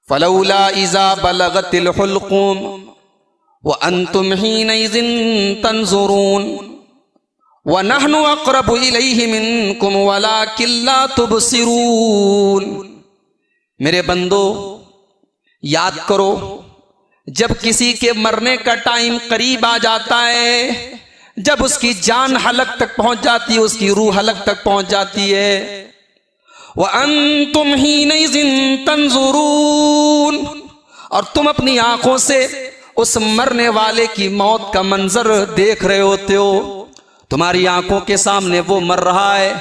फलौला इज़ा बलगतिल हुल्क़ूम व अंतुम हीनइज़िन तंज़ुरून व नहनु अक़रबु इलैहि मिनकुम वलाकिन ला तुबसिरून। मेरे बंदो, याद करो जब किसी के मरने का टाइम करीब आ जाता है, जब उसकी जान हलक तक पहुंच जाती है, उसकी रूह हलक तक पहुंच जाती है, व अंतुम हीनइज़िन तंज़ुरून, और तुम अपनी आंखों से उस मरने वाले की मौत का मंजर देख रहे होते हो। तुम्हारी आंखों के सामने वो मर रहा है,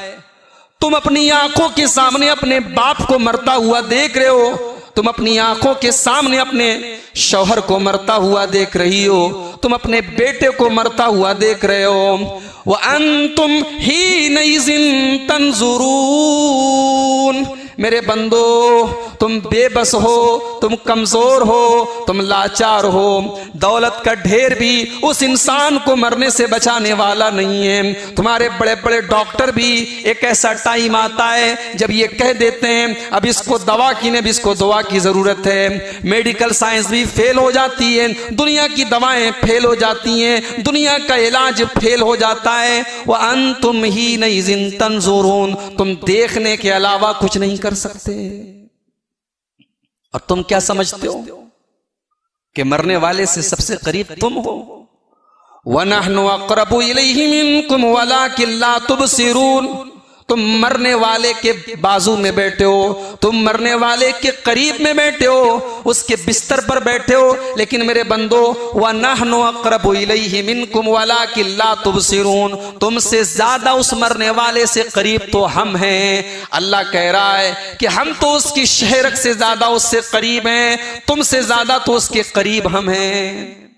तुम अपनी आंखों के सामने अपने बाप को मरता हुआ देख रहे हो, तुम अपनी आंखों के सामने अपने शौहर को मरता हुआ देख रही हो, तुम अपने बेटे को मरता हुआ देख रहे हो। व अंतुम हीनइज़िन तंज़ुरून, मेरे बंदो तुम बेबस हो, तुम कमजोर हो, तुम लाचार हो। दौलत का ढेर भी उस इंसान को मरने से बचाने वाला नहीं है। तुम्हारे बड़े बड़े डॉक्टर भी एक ऐसा टाइम आता है जब ये कह देते हैं अब इसको दवा की नहीं, अब इसको दवा की जरूरत है। मेडिकल साइंस भी फेल हो जाती है, दुनिया की दवाएं फेल हो जाती हैं, दुनिया का इलाज फेल हो जाता है। वह अंतुम हीनइज़िन तंज़ुरून, तुम देखने के अलावा कुछ नहीं कर सकते। और तुम क्या समझते हो कि मरने वाले से सबसे करीब तुम हो। व नहनु अक़रबु इलैहि मिनकुम वलाकिन ला तुबसिरून, तुम मरने वाले के बाजू में बैठे हो, तुम मरने वाले के करीब में बैठे हो, उसके बिस्तर पर बैठे हो, लेकिन मेरे बंदो व नहनु अक़रबु इलैहि मिनकुम वलाकिन ला तुबसिरून, तुमसे ज्यादा उस मरने वाले से करीब तो हम हैं। अल्लाह कह रहा है कि हम तो उसकी शहरत से ज्यादा उससे करीब हैं, तुमसे ज्यादा तो उसके करीब हम हैं।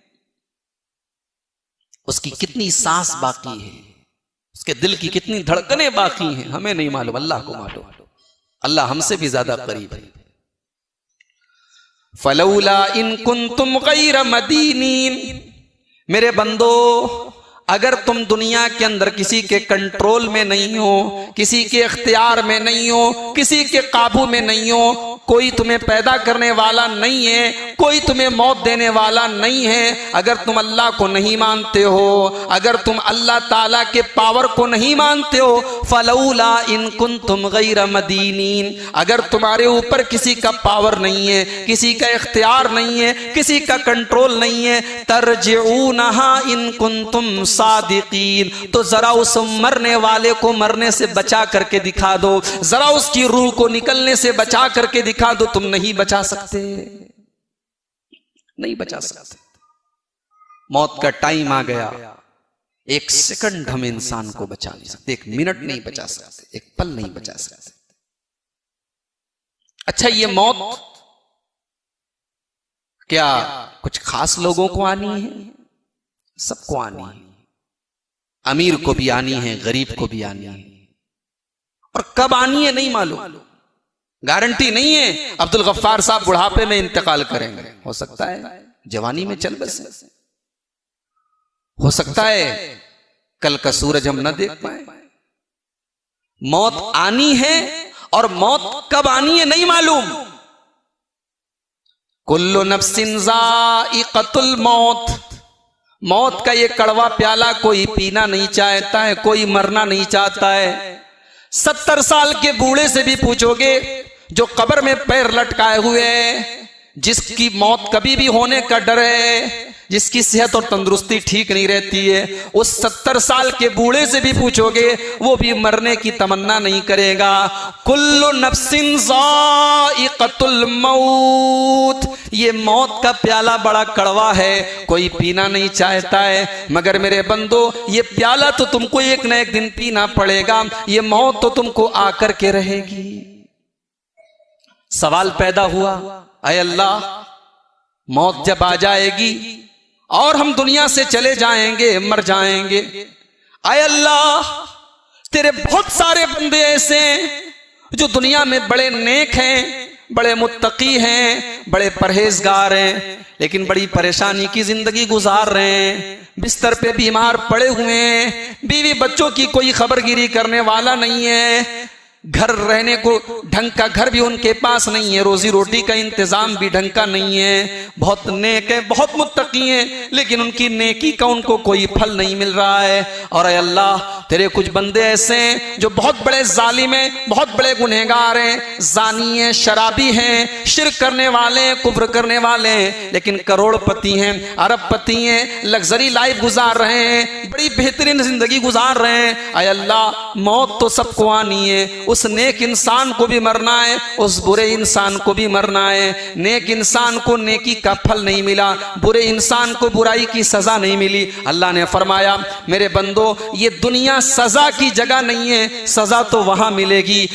उसकी कितनी सांस बाकी है, उसके दिल की कितनी धड़कनें बाकी हैं, हमें नहीं मालूम, अल्लाह को मालूम। अल्लाह हमसे भी ज्यादा करीब है। फलौला इन कुंतुम गैर मदीनीन, मेरे बंदो अगर तुम दुनिया के अंदर किसी के कंट्रोल में नहीं हो, किसी के इख्तियार में नहीं हो, किसी के काबू में नहीं हो, कोई तुम्हें पैदा करने वाला नहीं है, कोई तुम्हें मौत देने वाला नहीं है, अगर तुम अल्लाह को नहीं मानते हो, अगर तुम अल्लाह ताला के पावर को नहीं मानते हो, फलौला इन कुंतुम गैर मदीनीन, अगर तुम्हारे ऊपर किसी का पावर नहीं है, किसी का इख्तियार नहीं है, किसी का कंट्रोल नहीं है, तरजिऊनहा इन कुंतुम सादिकीन, तो जरा उस मरने वाले को मरने से बचा करके दिखा दो, जरा उसकी रूह को निकलने से बचा करके दिखा दो। तुम नहीं बचा सकते, नहीं बचा सकते। मौत का टाइम आ गया, एक सेकंड हम इंसान को बचा नहीं सकते, एक मिनट नहीं बचा सकते, एक पल नहीं बचा सकते। अच्छा, ये मौत क्या कुछ खास लोगों को आनी है? सबको आनी है, अमीर को भी आनी है, गरीब को भी आनी है, और कब आनी है नहीं मालूम, गारंटी नहीं है। अब्दुल गफ्फार साहब बुढ़ापे में इंतकाल करेंगे, हो सकता है जवानी में चल बसे, हो सकता है कल का सूरज हम न देख पाए। मौत आनी है, और मौत कब आनी है नहीं मालूम। कुल्लु नफ्सिन ज़ाइक़तुल मौत, मौत का ये कड़वा प्याला कोई पीना नहीं चाहता है, कोई मरना नहीं चाहता है। 70 साल के बूढ़े से भी पूछोगे जो कब्र में पैर लटकाए हुए है, जिसकी मौत कभी भी होने का डर है, जिसकी सेहत और तंदुरुस्ती ठीक नहीं रहती है, उस 70 साल के बूढ़े से भी पूछोगे वो भी मरने की तमन्ना नहीं करेगा। कुल्लु नफ्सिन ज़ाइक़तुल मौत, ये मौत का प्याला बड़ा कड़वा है, कोई पीना नहीं चाहता है, मगर मेरे बंदो ये प्याला तो तुमको एक न एक दिन पीना पड़ेगा, ये मौत तो तुमको आकर के रहेगी। सवाल पैदा हुआ, ऐ अल्लाह, मौत जब आ जाएगी और हम दुनिया से चले जाएंगे, मर जाएंगे, ऐ अल्लाह तेरे बहुत सारे बंदे ऐसे हैं जो दुनिया में बड़े नेक हैं, बड़े मुत्तकी हैं, बड़े परहेजगार हैं, लेकिन बड़ी परेशानी की जिंदगी गुजार रहे हैं, बिस्तर पे बीमार पड़े हुए हैं, बीवी बच्चों की कोई खबरगिरी करने वाला नहीं है, घर रहने को ढंग का घर भी उनके पास नहीं है, रोजी रोटी का इंतजाम भी ढंग का नहीं है, बहुत नेक है, बहुत मुत्तकी हैं, लेकिन उनकी नेकी का उनको कोई फल नहीं मिल रहा है। और अल्लाह तेरे कुछ बंदे ऐसे हैं जो बहुत बड़े जालिम हैं, बहुत बड़े गुनहगार हैं, जानी हैं, शराबी हैं, शिर्क करने वाले हैं, कुफ्र करने वाले हैं, लेकिन करोड़पति हैं, अरबपति हैं, लग्जरी लाइफ गुजार रहे हैं, बड़ी बेहतरीन जिंदगी गुजार रहे हैं। अय अल्लाह मौत तो सबको आनी है, उस नेक इंसान को भी मरना है, उस बुरे इंसान को भी मरना है। नेक इंसान को नेकी का फल नहीं मिला, बुरे इंसान को बुराई की सजा नहीं मिली। अल्लाह ने फरमाया मेरे बंदो ये दुनिया सजा की जगह नहीं है, सजा तो वहां मिलेगी।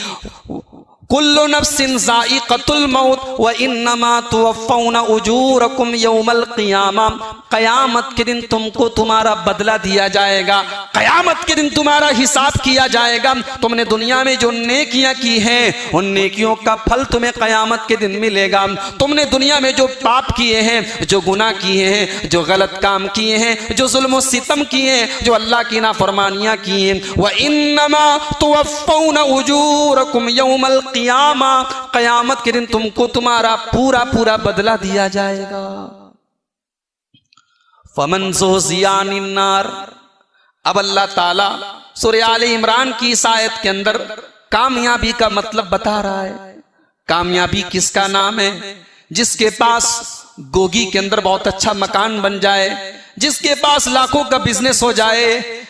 कुल्लु नफ्सिन ज़ाइक़तुल मौत व इन्नमा तुवफ़्फ़ौना उजूरकुम यौमल क़ियामा। क़यामत के दिन तुमको तुम्हारा बदला दिया जाएगा, क़यामत के दिन तुम्हारा हिसाब किया जाएगा। तुमने दुनिया में जो नेकियां की हैं उन नेकियों का फल तुम्हें क़यामत के दिन मिलेगा। तुमने दुनिया में जो पाप किए हैं, जो गुनाह किए हैं, जो गलत काम किए हैं, जो जुल्म सितम किए हैं, जो अल्लाह की नाफरमानियां की हैं, व इन्नमा तुवफ़्फ़ौना उजूरकुम यौमल क़ियामा। क़यामत के दिन तुमको तुम्हारा पूरा पूरा बदला दिया जाएगा। फमन ज़ुहज़िया अनिन नार। अब अल्लाह ताला सूरह आले इमरान की इस आयत के अंदर कामयाबी का मतलब बता रहा है। कामयाबी किसका नाम है? जिसके पास गोगी के अंदर बहुत अच्छा मकान बन जाए, जिसके पास लाखों का बिजनेस हो जाए,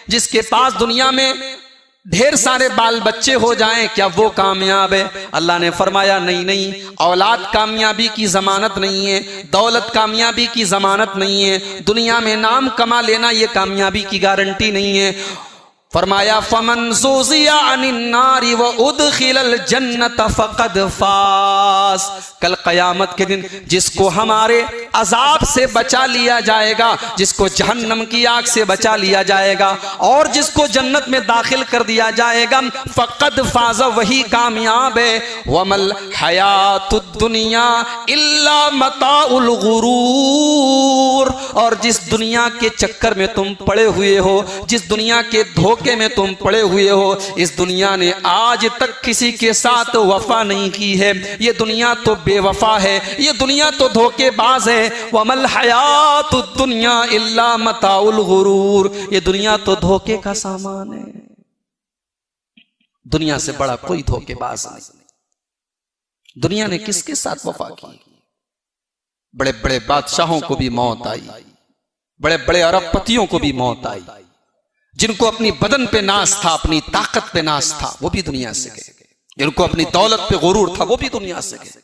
जिसके पास दुनिया में ढेर सारे बाल बच्चे हो जाएं, क्या वो कामयाब है? अल्लाह ने फरमाया नहीं नहीं, औलाद कामयाबी की जमानत नहीं है, दौलत कामयाबी की जमानत नहीं है, दुनिया में नाम कमा लेना ये कामयाबी की गारंटी नहीं है। फरमाया फमन ज़ुज़िया अनिन नारी व उदखिलल जन्नत फ़क़द फ़ाज़। कल क़यामत के दिन जिसको हमारे अजाब से बचा लिया जाएगा, जिसको जहन्नम की आग से बचा लिया जाएगा और जिसको जन्नत में दाखिल कर दिया जाएगा, फ़क़द फ़ाज़, वही कामयाब है। वमल हयातुद दुनिया इल्ला मताउल गुरूर। और जिस दुनिया के चक्कर में तुम पड़े हुए हो, जिस दुनिया के धोखे में तुम पड़े हुए हो, इस दुनिया ने आज तक किसी के साथ वफा नहीं की है। ये दुनिया तो बेवफा है, ये दुनिया तो धोखेबाज है। वमल हयातुद दुनिया इल्ला मताउल गुरूर। ये दुनिया तो धोखे का सामान है। दुनिया से बड़ा कोई धोखेबाज नहीं। दुनिया ने किसके साथ वफा की? बड़े बड़े बादशाहों को भी मौत आई, बड़े बड़े अरबपतियों को भी मौत आई, जिनको अपनी बदन पे नाज था, अपनी ताकत पे नाज था, वो भी दुनिया से गए। जिनको अपनी दौलत पे गुरूर था, वो भी दुनिया से गए।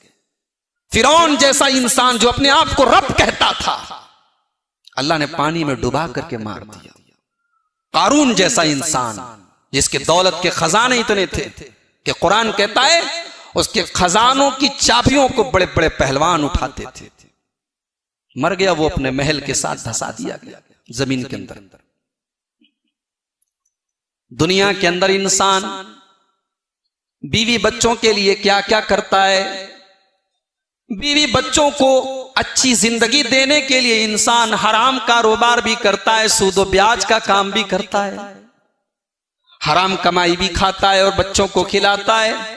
फिरौन जैसा इंसान जो अपने आप को रब कहता था, अल्लाह ने पानी में डुबा करके मार दिया। कारून जैसा इंसान जिसके दौलत के खजाने इतने थे कि कुरान कहता है उसके खजानों की चाबियों को बड़े बड़े पहलवान उठाते थे, मर गया वो, अपने महल के साथ धंसा दिया गया जमीन के अंदर। दुनिया के अंदर इंसान बीवी बच्चों के लिए क्या क्या करता है? बीवी बच्चों को अच्छी जिंदगी देने के लिए इंसान हराम कारोबार भी करता है, सूद व ब्याज का काम भी करता है, हराम कमाई भी खाता है और बच्चों को खिलाता है।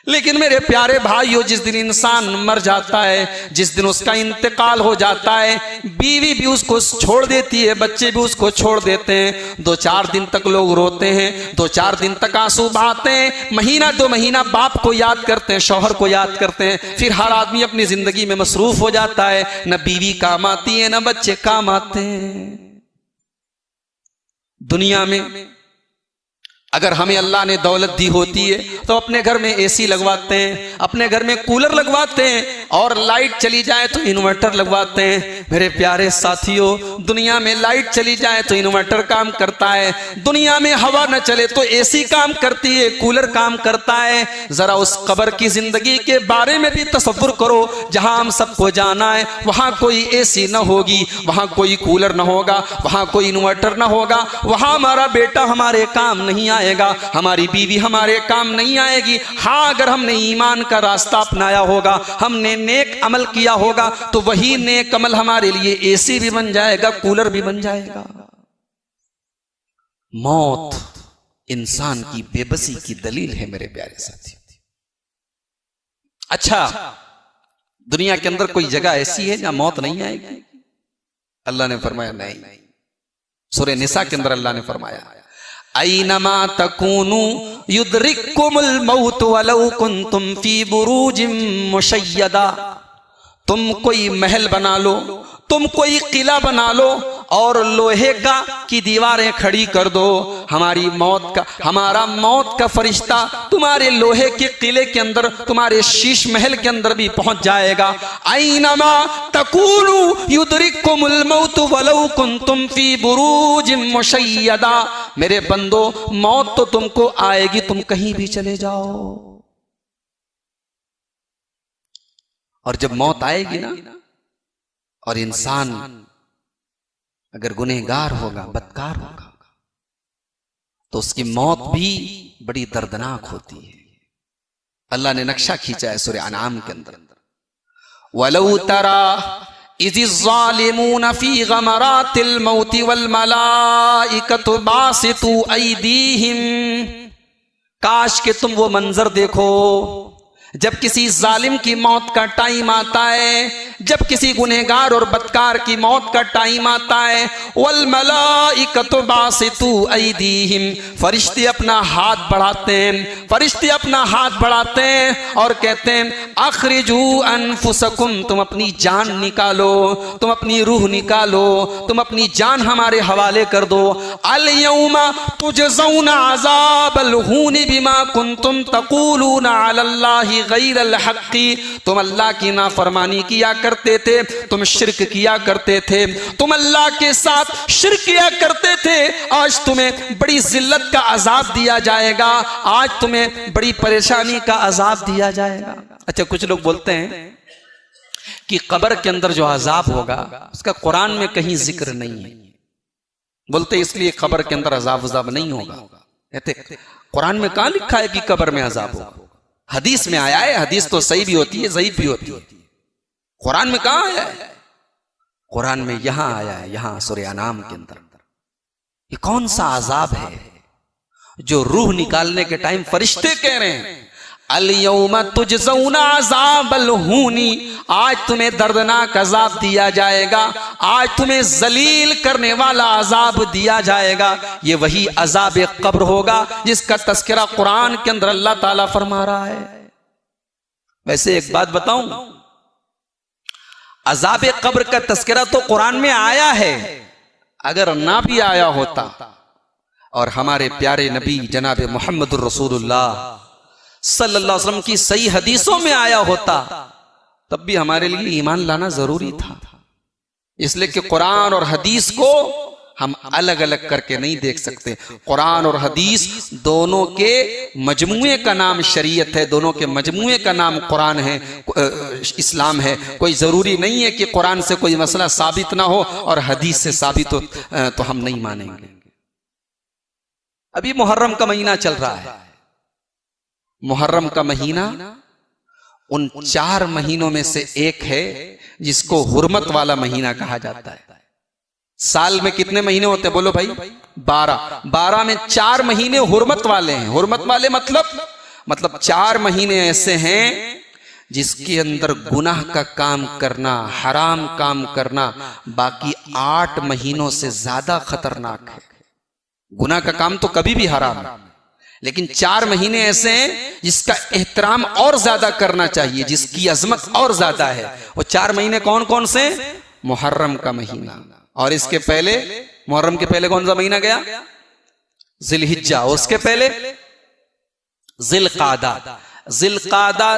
लेकिन मेरे प्यारे भाइयों, जिस दिन इंसान मर जाता है, जिस दिन उसका इंतकाल हो जाता है, बीवी भी उसको छोड़ देती है, बच्चे भी उसको छोड़ देते हैं। 2-4 दिन तक लोग रोते हैं, 2-4 दिन तक आंसू बहाते हैं, महीना 2 महीना बाप को याद करते हैं, शौहर को याद करते हैं। फिर हर आदमी अपनी जिंदगी में मसरूफ हो जाता है, न बीवी काम आती है, न बच्चे काम आते हैं। दुनिया में अगर हमें अल्लाह ने दौलत दी होती है तो अपने घर में एसी लगवाते हैं, अपने घर में कूलर लगवाते हैं, और लाइट चली जाए तो इन्वर्टर लगवाते हैं। मेरे प्यारे साथियों, दुनिया में लाइट चली जाए तो इन्वर्टर काम करता है, दुनिया में हवा न चले तो एसी काम करती है, कूलर काम करता है। जरा उस कब्र की जिंदगी के बारे में भी तसव्वुर करो, जहां हम सबको जाना है वहां कोई एसी न होगी, वहां कोई कूलर न होगा, वहां कोई इन्वर्टर न होगा, वहां हमारा बेटा हमारे काम नहीं आएगा, हमारी बीवी हमारे काम नहीं आएगी। हाँ, अगर हमने ईमान का रास्ता अपनाया होगा, हमने नेक अमल किया होगा, तो वही नेक अमल हमारे लिए एसी भी बन जाएगा, कूलर भी बन जाएगा। मौत इंसान की बेबसी की दलील है मेरे प्यारे साथी। अच्छा, दुनिया के अंदर कोई जगह ऐसी है जहां मौत नहीं आएगी? अल्लाह ने फरमाया नहीं। सूरह निसा के अंदर अल्लाह ने फरमाया ऐनमा तकूनु युद्रिकुमुल मौत वलौ कुंतुम फी बुरूजिम मुशय्यदा। तुम कोई महल बना लो, तुम कोई किला बना लो और लोहे की दीवारें खड़ी कर दो, हमारा मौत का फरिश्ता तुम्हारे लोहे के किले के अंदर, तुम्हारे शीश महल के अंदर भी पहुंच जाएगा। ऐनमा तकूनु युद्रिकुमुल मौत वलौ कुंतुम फी बुरूजिम मुशय्यदा। मेरे बंदो, मौत तो तुमको आएगी, तुम कहीं भी चले जाओ। और जब मौत आएगी ना, और इंसान अगर गुनहगार होगा, बदकार होगा, तो उसकी मौत भी बड़ी दर्दनाक होती है। अल्लाह ने नक्शा खींचा है सूरह अनाम के अंदर, वलौ तरा इज़्ज़ालिमून फी गमरातिल मौति वल मलाइकतु बासितू ऐदीहिम। काश के तुम वो मंजर देखो जब किसी जालिम की मौत का टाइम आता है, जब किसी गुनहगार और बदकार की मौत का टाइम आता है। वल मलाइकतु बासितू ऐदीहिम, फरिश्ते अपना हाथ बढ़ाते हैं, फरिश्ते अपना हाथ बढ़ाते हैं और कहते हैं अखरिजू अनफुसकुम, तुम अपनी जान निकालो, तुम अपनी रूह निकालो, तुम अपनी जान हमारे हवाले कर दो। अल यौमा तुजज़ौना अज़ाबल हूनि बिमा कुंतुम तक़ूलूना अलल्लाहि गैरल हक़्क़ी। तुम अल्लाह की नाफरमानी किया करते थे, तुम शिर्क किया करते थे, तुम अल्लाह के साथ शिर्क किया करते थे। आज तुम्हें बड़ी जिल्लत का अजाब दिया जाएगा, आज तुम्हें बड़ी परेशानी का अजाब दिया जाएगा। अच्छा, कुछ लोग बोलते हैं कि कब्र के अंदर जो अजाब होगा उसका कुरान में कहीं जिक्र नहीं है। बोलते इसलिए कब्र के अंदर अजाब नहीं होगा। कहते कुरान में कहां लिखा है कि कब्र में अजाब होगा? हदीस में आया है, हदीस तो सही भी होती है, ज़ईफ भी होती है। कुरान में कहां आया है? कुरान में यहां आया है, यहां सूरह अनाम के अंदर। ये कौन सा अजाब है जो रूह निकालने के टाइम फरिश्ते कह रहे हैं अल यौमा तुजज़ौना अज़ाबल हूनी, आज तुम्हें दर्दनाक अजाब दिया जाएगा, आज तुम्हें जलील करने वाला अजाब दिया जाएगा। ये वही अजाब कब्र होगा जिसका तस्करा कुरान के अंदर अल्लाह ताला फरमा रहा है। वैसे एक बात बताऊं, अजाब कब्र का तस्करा तो कुरान में आया है, अगर ना भी आया होता और हमारे प्यारे नबी जनाब मोहम्मद रसूलुल्लाह सल्लल्लाहु अलैहि वसल्लम की सही हदीसों में आया होता, तब भी हमारे लिए ईमान लाना जरूरी था। इसलिए कि कुरान और हदीस को हम अलग अलग करके नहीं देख सकते। कुरान और हदीस दोनों के मजमुए का नाम शरीयत है, दोनों के मजमुए का नाम कुरान है, इस्लाम है। कोई जरूरी नहीं है कि कुरान से कोई मसला साबित ना हो और हदीस से साबित हो तो हम नहीं मानेंगे। अभी मुहर्रम का महीना चल रहा है। मुहर्रम का महीना उन 4 महीनों में से एक है जिसको हुर्मत वाला महीना कहा जाता है। साल में कितने महीने होते हैं बोलो भाई? 12। 12 में 4 महीने हुर्मत वाले हैं। हुर्मत वाले मतलब 4 महीने ऐसे हैं जिसके अंदर गुनाह का काम करना, हराम काम करना बाकी 8 महीनों से ज्यादा खतरनाक है। गुनाह का काम तो कभी भी हराम है, लेकिन 4 महीने ऐसे हैं जिसका एहतराम और ज्यादा करना चाहिए, जिसकी अजमत और ज्यादा है। वो 4 महीने कौन कौन से? मुहर्रम का महीना, और इसके पहले मुहर्रम के पहले कौन सा महीना गया? जिलहिज्जा। उसके पहले जिलकादा,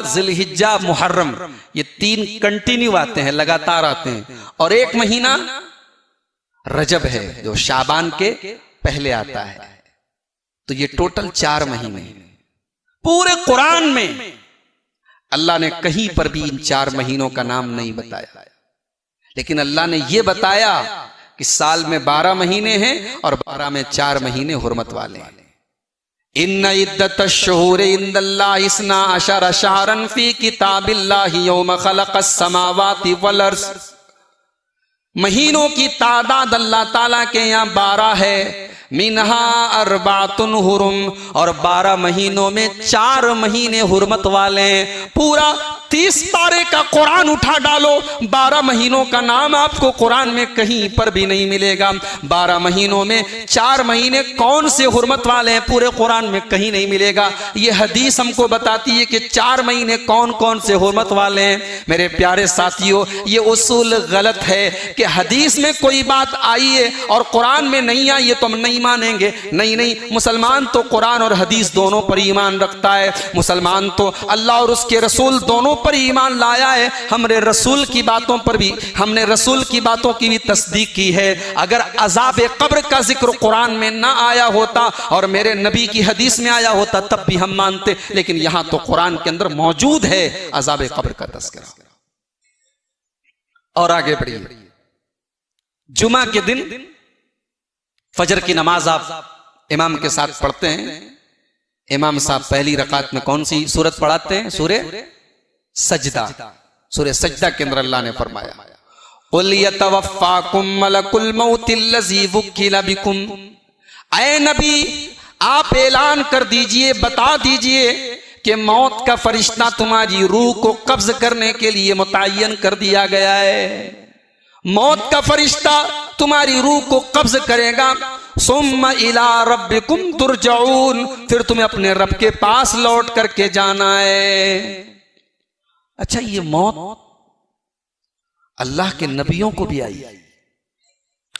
जिलहिज्जा, मुहर्रम, ये 3 कंटिन्यू आते हैं, लगातार आते हैं। और एक महीना रजब है जो शाबान के पहले आता है। तो ये टोटल 4 महीने पूरे कुरान में अल्लाह ने कहीं पर भी इन 4 महीनों का नाम नहीं बताया, लेकिन अल्लाह ने यह बताया कि साल में 12 महीने हैं और 12 में 4 महीने हुर्मत वाले हैं। इन्ना इद्दतश्शुहूरि इंदल्लाहि इस्ना अशरा शहरन फी किताबिल्लाहि यौम खलक़स समावाति वल अर्ज़। महीनों की तादाद अल्लाह ताला के यहाँ 12 है। मिनहा अरबातुन हुरुम, और 12 महीनों में 4 महीने हुर्मत वाले हैं। पूरा 30 पारे का कुरान उठा डालो, 12 महीनों का नाम आपको कुरान में कहीं पर भी नहीं मिलेगा। 12 महीनों में 4 महीने कौन से हुर्मत वाले हैं पूरे कुरान में कहीं नहीं मिलेगा। ये हदीस हमको बताती है कि 4 महीने कौन कौन से हुर्मत वाले हैं। मेरे प्यारे साथियों, ये उसूल गलत है कि हदीस में कोई बात आई है और कुरान में नहीं आई है तो हम नहीं मानेंगे। नहीं नहीं, मुसलमान तो कुरान और हदीस दोनों पर ईमान रखता है। मुसलमान तो अल्लाह और उसके रसूल दोनों पर ईमान लाया है। हमने रसूल की बातों पर भी, हमने रसूल की बातों की भी तस्दीक की है। अगर अजाब कब्र का जिक्र कुरान में ना आया होता और मेरे नबी की हदीस में आया होता तब भी हम मानते, लेकिन यहां तो कुरान के अंदर मौजूद है अजाब कब्र का तज़किरा। और आगे बढ़िए, जुमा के दिन फजर की नमाज आप इमाम के साथ पढ़ते हैं। इमाम साहब पहली रकात में कौन सी सूरत पढ़ाते हैं? सूरे सजदा। सूरे सजदा के अंदर अल्लाह ने फरमाया, कुल यतवफ्फाकुम मलकुल मौतिल्लज़ी वुक्किला बिकुम। ऐ नबी, आप ऐलान कर दीजिए, बता दीजिए कि मौत का फरिश्ता तुम्हारी रूह को कब्ज करने के लिए मुतय्यन कर दिया गया है। मौत का फरिश्ता तुम्हारी रूह को कब्ज करेगा। सुम्मा इला रब्बिकुम तुरजाऊन, फिर तुम्हें अपने रब के पास लौट करके जाना है। अच्छा, ये मौत अल्लाह के नबियों को भी आई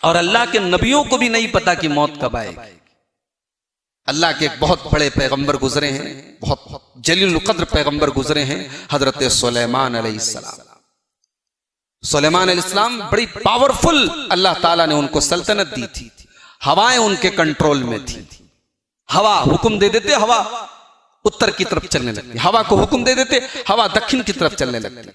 और अल्लाह के नबियों को भी नहीं पता कि मौत कब आएगी। अल्लाह के एक बहुत बड़े पैगंबर गुजरे हैं, बहुत जलील कद्र पैगंबर गुजरे हैं, हजरत सुलेमान अलैहिस्सलाम। सुलेमान अलैहिस्सलाम बड़ी पावरफुल, अल्लाह ताला ने उनको सल्तनत दी थी। हवाएं उनके कंट्रोल में थी। हवा हुक्म दे देते, हवा उत्तर की तरफ चलने लगती। हवा को हुक्म दे देते, हवा दक्षिण की तरफ चलने लगती।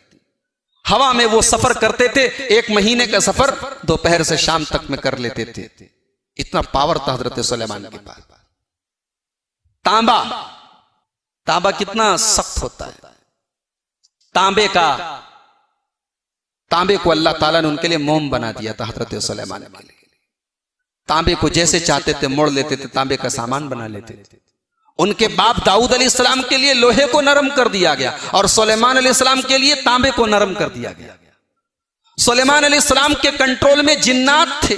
हवा में वो सफर करते थे, 1 महीने का सफर दोपहर से शाम तक में कर लेते थे। इतना पावर था हजरत सुलेमान के पास। तांबा, तांबा कितना सख्त होता है। तांबे को अल्लाह ताला ने उनके लिए मोम बना दिया था हजरत सुलेमान के लिए। तांबे को जैसे चाहते थे मोड़ लेते थे, तांबे का सामान बना लेते थे। उनके बाप दाऊद अलैहिस्सलाम के लिए लोहे को नरम कर दिया गया और सुलेमान अलैहिस्सलाम के लिए तांबे को नरम कर दिया गया। सुलेमान अलैहिस्सलाम के कंट्रोल में जिन्नात थे,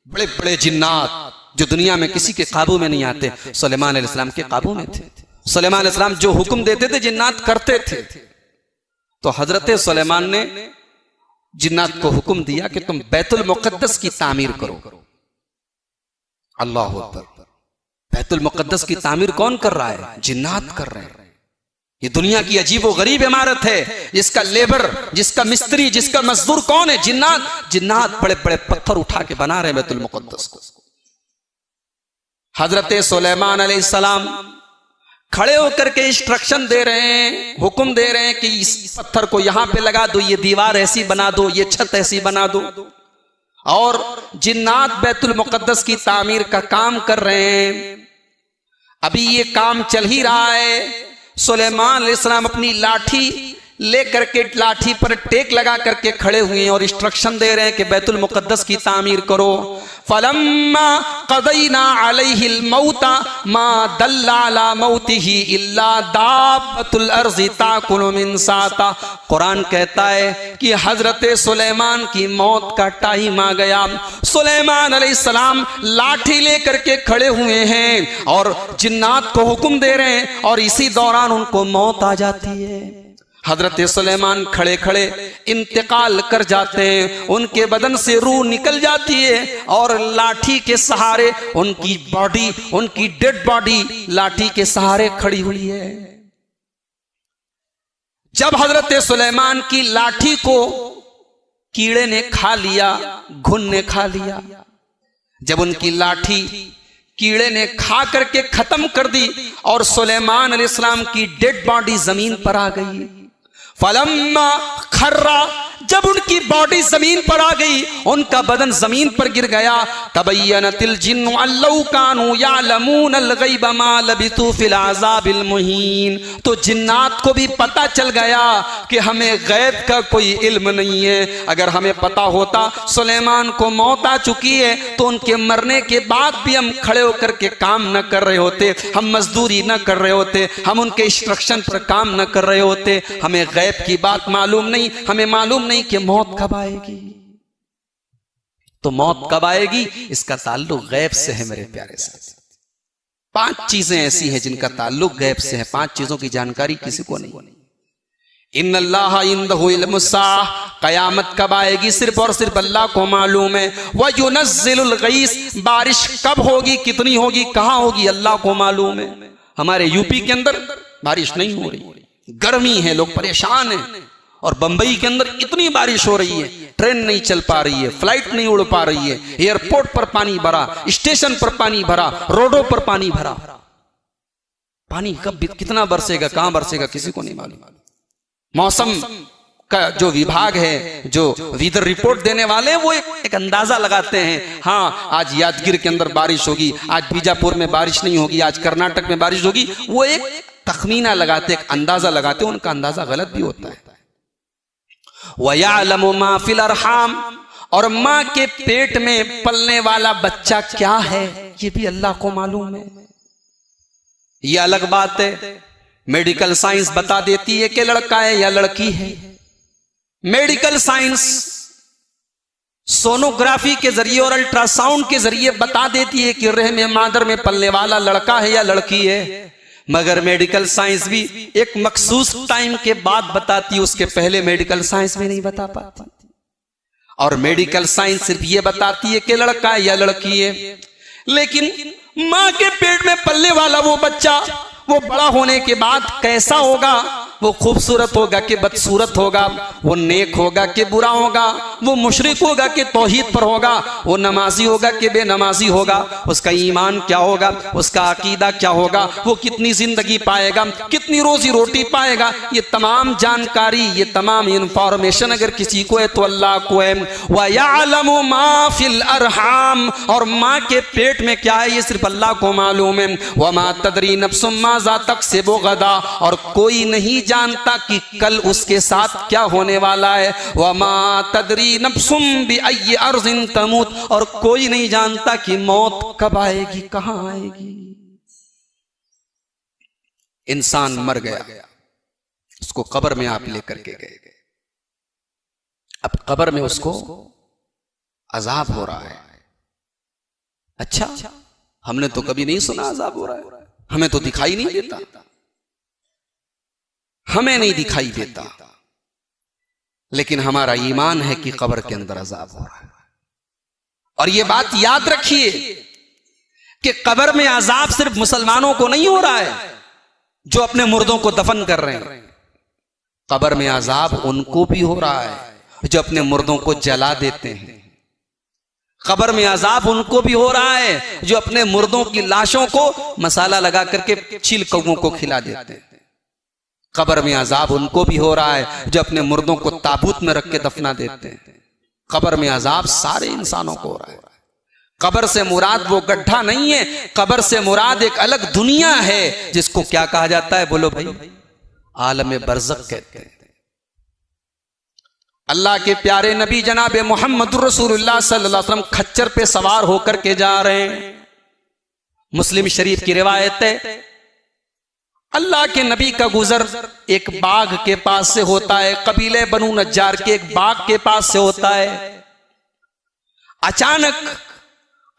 बड़े बड़े जिन्नात जो दुनिया में किसी के काबू में नहीं आते, सुलेमान अलैहिस्सलाम के काबू में थे। सुलेमान अलैहिस्सलाम जो हुक्म देते थे जिन्नात करते थे। तो हजरत सुलेमान ने जिन्नात को हुक्म दिया कि तुम बैतुल मुक़द्दस की तामीर करो। अल्लाह अकबर। बैतुल मुक़द्दस की तामीर कौन कर रहा है? जिन्नात कर रहे हैं। ये दुनिया की अजीबो गरीब इमारत है, जिसका लेबर, जिसका मिस्त्री, जिसका मजदूर कौन है? जिन्नात। जिन्नात बड़े बड़े पत्थर उठा के बना रहे हैं बैतुल मुक़द्दस को। हजरत सुलेमान अलैहिस्सलाम खड़े होकर के इंस्ट्रक्शन दे रहे हैं, हुक्म दे रहे हैं कि इस पत्थर को यहां पे लगा दो, ये दीवार ऐसी बना दो, ये छत ऐसी बना दो। और जिन्नात बैतुल मुक़द्दस की तामीर का काम कर रहे हैं। अभी ये काम चल ही रहा है। सुलेमान अलैहिस्सलाम अपनी लाठी लेकर के लाठी पर टेक लगा करके खड़े हुए हैं और इंस्ट्रक्शन दे रहे हैं कि बैतुल मुक़द्दस की तामीर करो। फलम्मा क़दैना अलैहिल मौता मा दल्ला अला मौतिही इल्ला दाब्बतुल अर्ज़ि ताकुलु मिन साता। कुरान कहता है कि हजरत सुलेमान की मौत का टाइम आ गया। सुलेमान अलैहिस्सलाम लाठी लेकर के खड़े हुए हैं और जिन्नात को हुक्म दे रहे हैं और इसी दौरान उनको मौत आ जाती है। हजरत सुलेमान खड़े खड़े इंतकाल कर जाते हैं, उनके बदन से रूह निकल जाती है और लाठी के सहारे उनकी बॉडी, उनकी डेड बॉडी लाठी के सहारे खड़ी हुई है। जब हजरत सुलेमान की लाठी को कीड़े ने खा लिया, घुन ने खा लिया, जब उनकी लाठी कीड़े ने खा करके खत्म कर दी और सुलेमान अलैहिस्सलाम की डेड बॉडी जमीन पर आ गई। फलम्मा खर्रा जब उनकी बॉडी जमीन पर आ गई, उनका बदन जमीन पर गिर गया, तबय्यनतिल जिन्नु अल्लौ कानू यालमूनल गैब मा लबिथू फिल अज़ाबिल मुहीन। तो जिन्नात को भी पता चल गया कि हमें गैब का कोई इल्म नहीं है। अगर हमें पता होता सुलेमान को मौत आ चुकी है तो उनके मरने के बाद भी हम खड़े होकर के काम न कर रहे होते, हम मजदूरी न कर रहे होते, हम उनके इंस्ट्रक्शन पर काम न कर रहे होते। हमें गैब की बात मालूम नहीं, हमें मालूम नहीं कि मौत कब आएगी। तो मौत कब आएगी इसका ताल्लुक गैब से है मेरे प्यारे साथी। 5 चीजें ऐसी हैं जिनका ताल्लुक गैब से है। 5 चीजों की जानकारी किसी को नहीं। इन्नल्लाह इंदहु इल्मुस्साअह, कयामत कब आएगी सिर्फ और सिर्फ अल्लाह को मालूम है। व युनज़्ज़िलुल गईस, बारिश कब होगी, कितनी होगी, कहां होगी, अल्लाह को मालूम है। हमारे यूपी के अंदर बारिश नहीं हो रही, गर्मी है, लोग परेशान हैं। और बंबई के अंदर इतनी बारिश हो रही है, ट्रेन नहीं चल पा रही है, फ्लाइट नहीं उड़ पा रही है, एयरपोर्ट पर पानी भरा, स्टेशन पर पानी भरा, रोडों पर पानी भरा। पानी कब कितना बरसेगा, कहां बरसेगा, किसी को नहीं मालूम। मौसम का जो विभाग है, जो वेदर रिपोर्ट देने वाले, वो एक अंदाजा लगाते हैं। हाँ, आज यादगिर के अंदर बारिश होगी, आज बीजापुर में बारिश नहीं होगी, आज कर्नाटक में बारिश होगी। वो एक तखमीना लगाते, एक अंदाजा लगाते, उनका अंदाजा गलत भी होता है। वयअलमु मा फिल अरहाम, और मां के पेट में पलने वाला बच्चा क्या है ये भी अल्लाह को मालूम है। ये अलग बात है, मेडिकल साइंस बता देती है कि लड़का है या लड़की है। मेडिकल साइंस सोनोग्राफी के जरिए और अल्ट्रासाउंड के जरिए बता देती है कि रहम मादर में पलने वाला लड़का है या लड़की है। मगर मेडिकल साइंस भी एक मखसूस टाइम के बाद बताती है, उसके पहले मेडिकल साइंस भी नहीं बता पाती। और मेडिकल साइंस सिर्फ ये बताती है कि लड़का है या लड़की है। लेकिन मां के पेट में पलने वाला वो बच्चा, वो बड़ा होने के बाद कैसा होगा, वो खूबसूरत होगा कि बदसूरत होगा, वो नेक होगा कि बुरा होगा, वो मुशरिक होगा कि तौहीद पर होगा, वो नमाजी होगा कि बेनमाजी होगा, उसका ईमान क्या होगा, उसका अकीदा क्या होगा, वो कितनी जिंदगी पाएगा, कितनी रोजी रोटी पाएगा, ये तमाम जानकारी, ये तमाम इंफॉर्मेशन अगर किसी को है तो अल्लाह को है। वयअलमु मा फिल अरहाम, और माँ के पेट में क्या है ये सिर्फ अल्लाह को मालूम है। वमा तदरी नफ्सुम माज़ा तक्सिबु गदा, और कोई नहीं जानता कि कल उसके साथ क्या होने वाला है। वमा तदरी नफ्सुम बिअय्यि अर्ज़िन तमूत, और कोई नहीं जानता कि मौत कब आएगी, कहां आएगी। इंसान मर गया, उसको कब्र में आप लेकर के गए, अब कब्र में उसको अजाब हो रहा है। अच्छा, हमने तो कभी नहीं सुना अजाब हो रहा है, हमें तो दिखाई नहीं देता, हमें नहीं दिखाई देता। लेकिन हमारा ईमान है कि कब्र के अंदर अजाब हो रहा है। और यह बात याद रखिए कि कब्र में अजाब सिर्फ मुसलमानों को नहीं हो रहा है जो अपने मुर्दों को दफन कर रहे हैं। कब्र में अजाब उनको भी हो रहा है जो अपने मुर्दों को जला देते हैं। कब्र में अजाब उनको भी हो रहा है जो अपने मुर्दों की लाशों को मसाला लगा करके चील कौओं को खिला देते हैं। कब्र में अजाब उनको भी हो रहा है जो अपने मुर्दों को ताबूत में रख के दफना देते हैं। कब्र में अजाब सारे इंसानों को हो रहा है। कब्र से मुराद वो गड्ढा नहीं है, कब्र से मुराद एक अलग दुनिया है जिसको क्या कहा जाता है, बोलो भाई, आलम बरज़ख कहते हैं। अल्लाह के प्यारे नबी जनाब मोहम्मद रसूलुल्लाह सल्लल्लाहु अलैहि वसल्लम खच्चर पे सवार होकर के जा रहे हैं। मुस्लिम शरीफ की रिवायत है, अल्लाह के नबी का गुजर एक बाग के पास से होता है, कबीले बनु नज्जार के एक बाग के पास से होता है। अचानक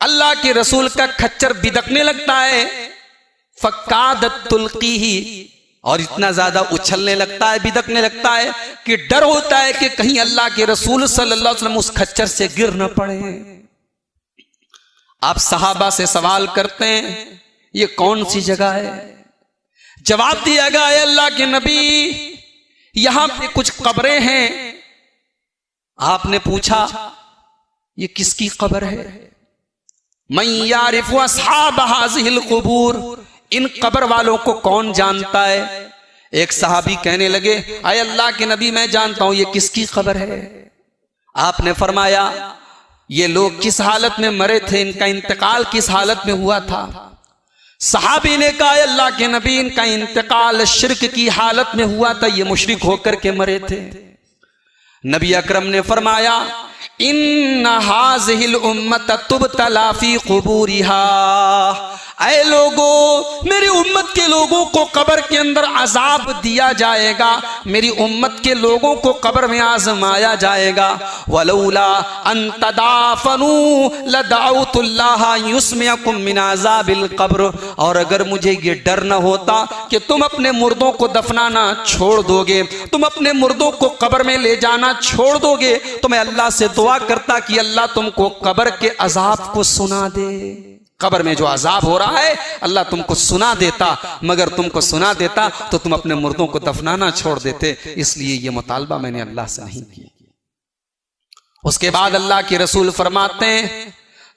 अल्लाह के रसूल का खच्चर बिदकने लगता है, फकादत तुल्कीही, और इतना ज्यादा उछलने लगता है, बिदकने लगता है कि डर होता है कि कहीं अल्लाह के रसूल सल्लल्लाहु अलैहि वसल्लम उस खच्चर से गिर न पड़े। आप सहाबा से सवाल करते हैं ये कौन सी जगह है? जवाब दिया गया है अल्लाह के नबी यहां पे कुछ कब्रें हैं। आपने पूछा ये किसकी कब्र है? मैं यारिफु अस्हाब हाज़िहिल क़ुबूर, इन कब्र वालों को कौन जानता है? एक सहाबी कहने लगे, आए अल्लाह के नबी, मैं जानता हूं ये किसकी खबर है। आपने फरमाया, ये लोग किस हालत में मरे थे, इनका इंतकाल किस हालत में हुआ था। सहाबी ने कहा, अल्लाह के नबी, इनका इंतकाल शिर्क की हालत में हुआ था, ये मुशरिक होकर के मरे थे। नबी अकरम ने फरमाया, इन्न हाज़िहिल उम्मत तुबतला फी क़ुबूरिहा, ऐ लोगों, मेरी उम्मत के लोगों को कब्र के अंदर अजाब दिया जाएगा, मेरी उम्मत के लोगों को कब्र में आजमाया जाएगा। वलौला अन तदाफनू लदअउतुल्लाह युस्मिअकुम मिन अज़ाबिल क़ब्र, और अगर मुझे ये डर न होता कि तुम अपने मुर्दों को दफनाना छोड़ दोगे, तुम अपने मुर्दों को कब्र में ले जाना छोड़ दोगे, तो मैं अल्लाह से दुआ करता कि अल्लाह तुमको कब्र के अजाब को सुना दे। कब्र में जो अजाब हो रहा है अल्लाह तुमको सुना देता, मगर तुमको सुना देता तो तुम अपने मुर्दों को दफनाना छोड़ देते। इसलिए ये मुतालबा मैंने अल्लाह से नहीं किया। उसके बाद अल्लाह के रसूल फरमाते हैं,